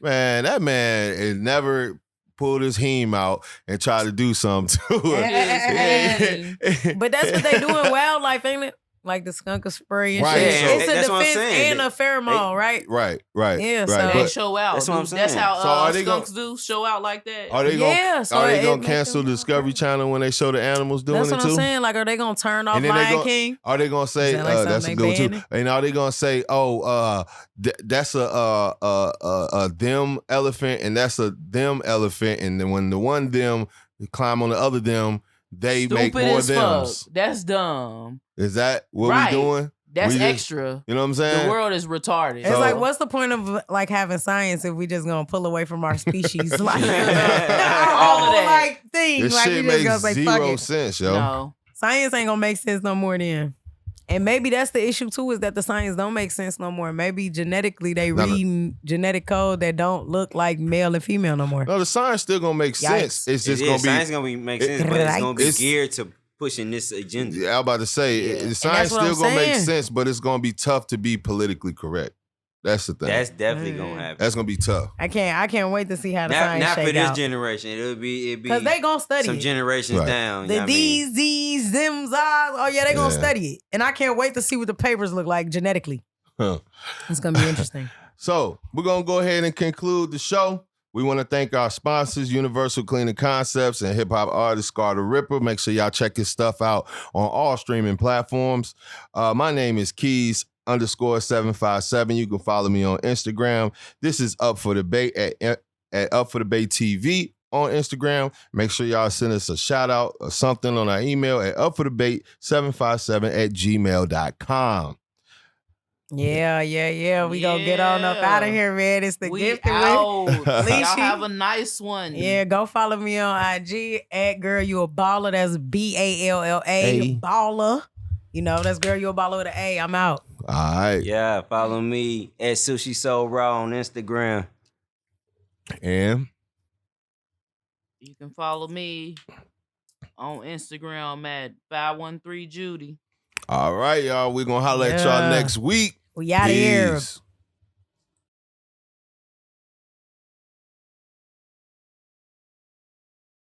Man, that man has never pulled his heme out and tried to do something to her. But that's what they do in wildlife, ain't it? Like the skunk spray and Right, shit. so- It's a that's what I'm defense saying. and a pheromone, right? Right, right. Yeah, right. so- They But show out. That's what I'm That's saying. how So are they skunks do show out like that. are they gonna, Yeah, so are they it gonna makes cancel them- the Discovery Channel when they show the animals doing That's it what too? I'm saying. Like, are they gonna turn off And then they Lion go- King? Are they gonna say Is that like that's a something good they one too? banning? And are they gonna say, that's a them elephant and that's a them elephant, and then when the one them climb on the other them, they make Stupid more as fuck. thems. That's dumb. Is that what Right. we doing? That's We just- extra. You know what I'm saying? The world is retarded. It's So- like, what's the point of like having science if we just gonna pull away from our species? Like All of our that. like thing. This Like shit we just gonna makes say fuck zero it. sense, yo. No. Science ain't gonna make sense no more then. And maybe that's the issue too, is that the science don't make sense no more. Maybe genetically they No, no. reading genetic code that don't look like male and female no more. No, the science still gonna make sense. Yikes. It's just It gonna is. be. Science gonna make sense, but it's gonna be It's- geared to pushing this agenda. Yeah, I was about to say, Yeah. the science what I'm still gonna make saying. sense, but it's gonna be tough to be politically correct. That's the thing. That's definitely gonna happen. That's gonna be tough. I can't wait to see how the Not, science not for shake this out. generation. It'd be Because they gonna study some it. generations Right. down. The you know what I mean? D's, Z's, them, Z's. Oh yeah, they gonna Yeah. study it. And I can't wait to see what the papers look like genetically. Huh. It's gonna be interesting. So we're gonna go ahead and conclude the show. We want to thank our sponsors, Universal Cleaning Concepts and hip hop artist Scar the Ripper. Make sure y'all check his stuff out on all streaming platforms. My name is Keys_757. You can follow me on Instagram. This is Up for Debate at Up for Debate TV on Instagram. Make sure y'all send us a shout out or something on our email at upfordebate757@gmail.com. Yeah. We gonna get on up out of here, man. It's the We gift. out. Y'all Leashy. have a nice one. Yeah, go follow me on IG at Girl You a Baller. That's BALLA. A. Baller. You know, that's Girl You a Baller with an A. I'm out. All right. Yeah, follow me at Sushi Soul Raw on Instagram. And You can follow me on Instagram at 513Judy. all right, y'all. We're gonna holler at y'all Yeah. next week. We out of here. Peace.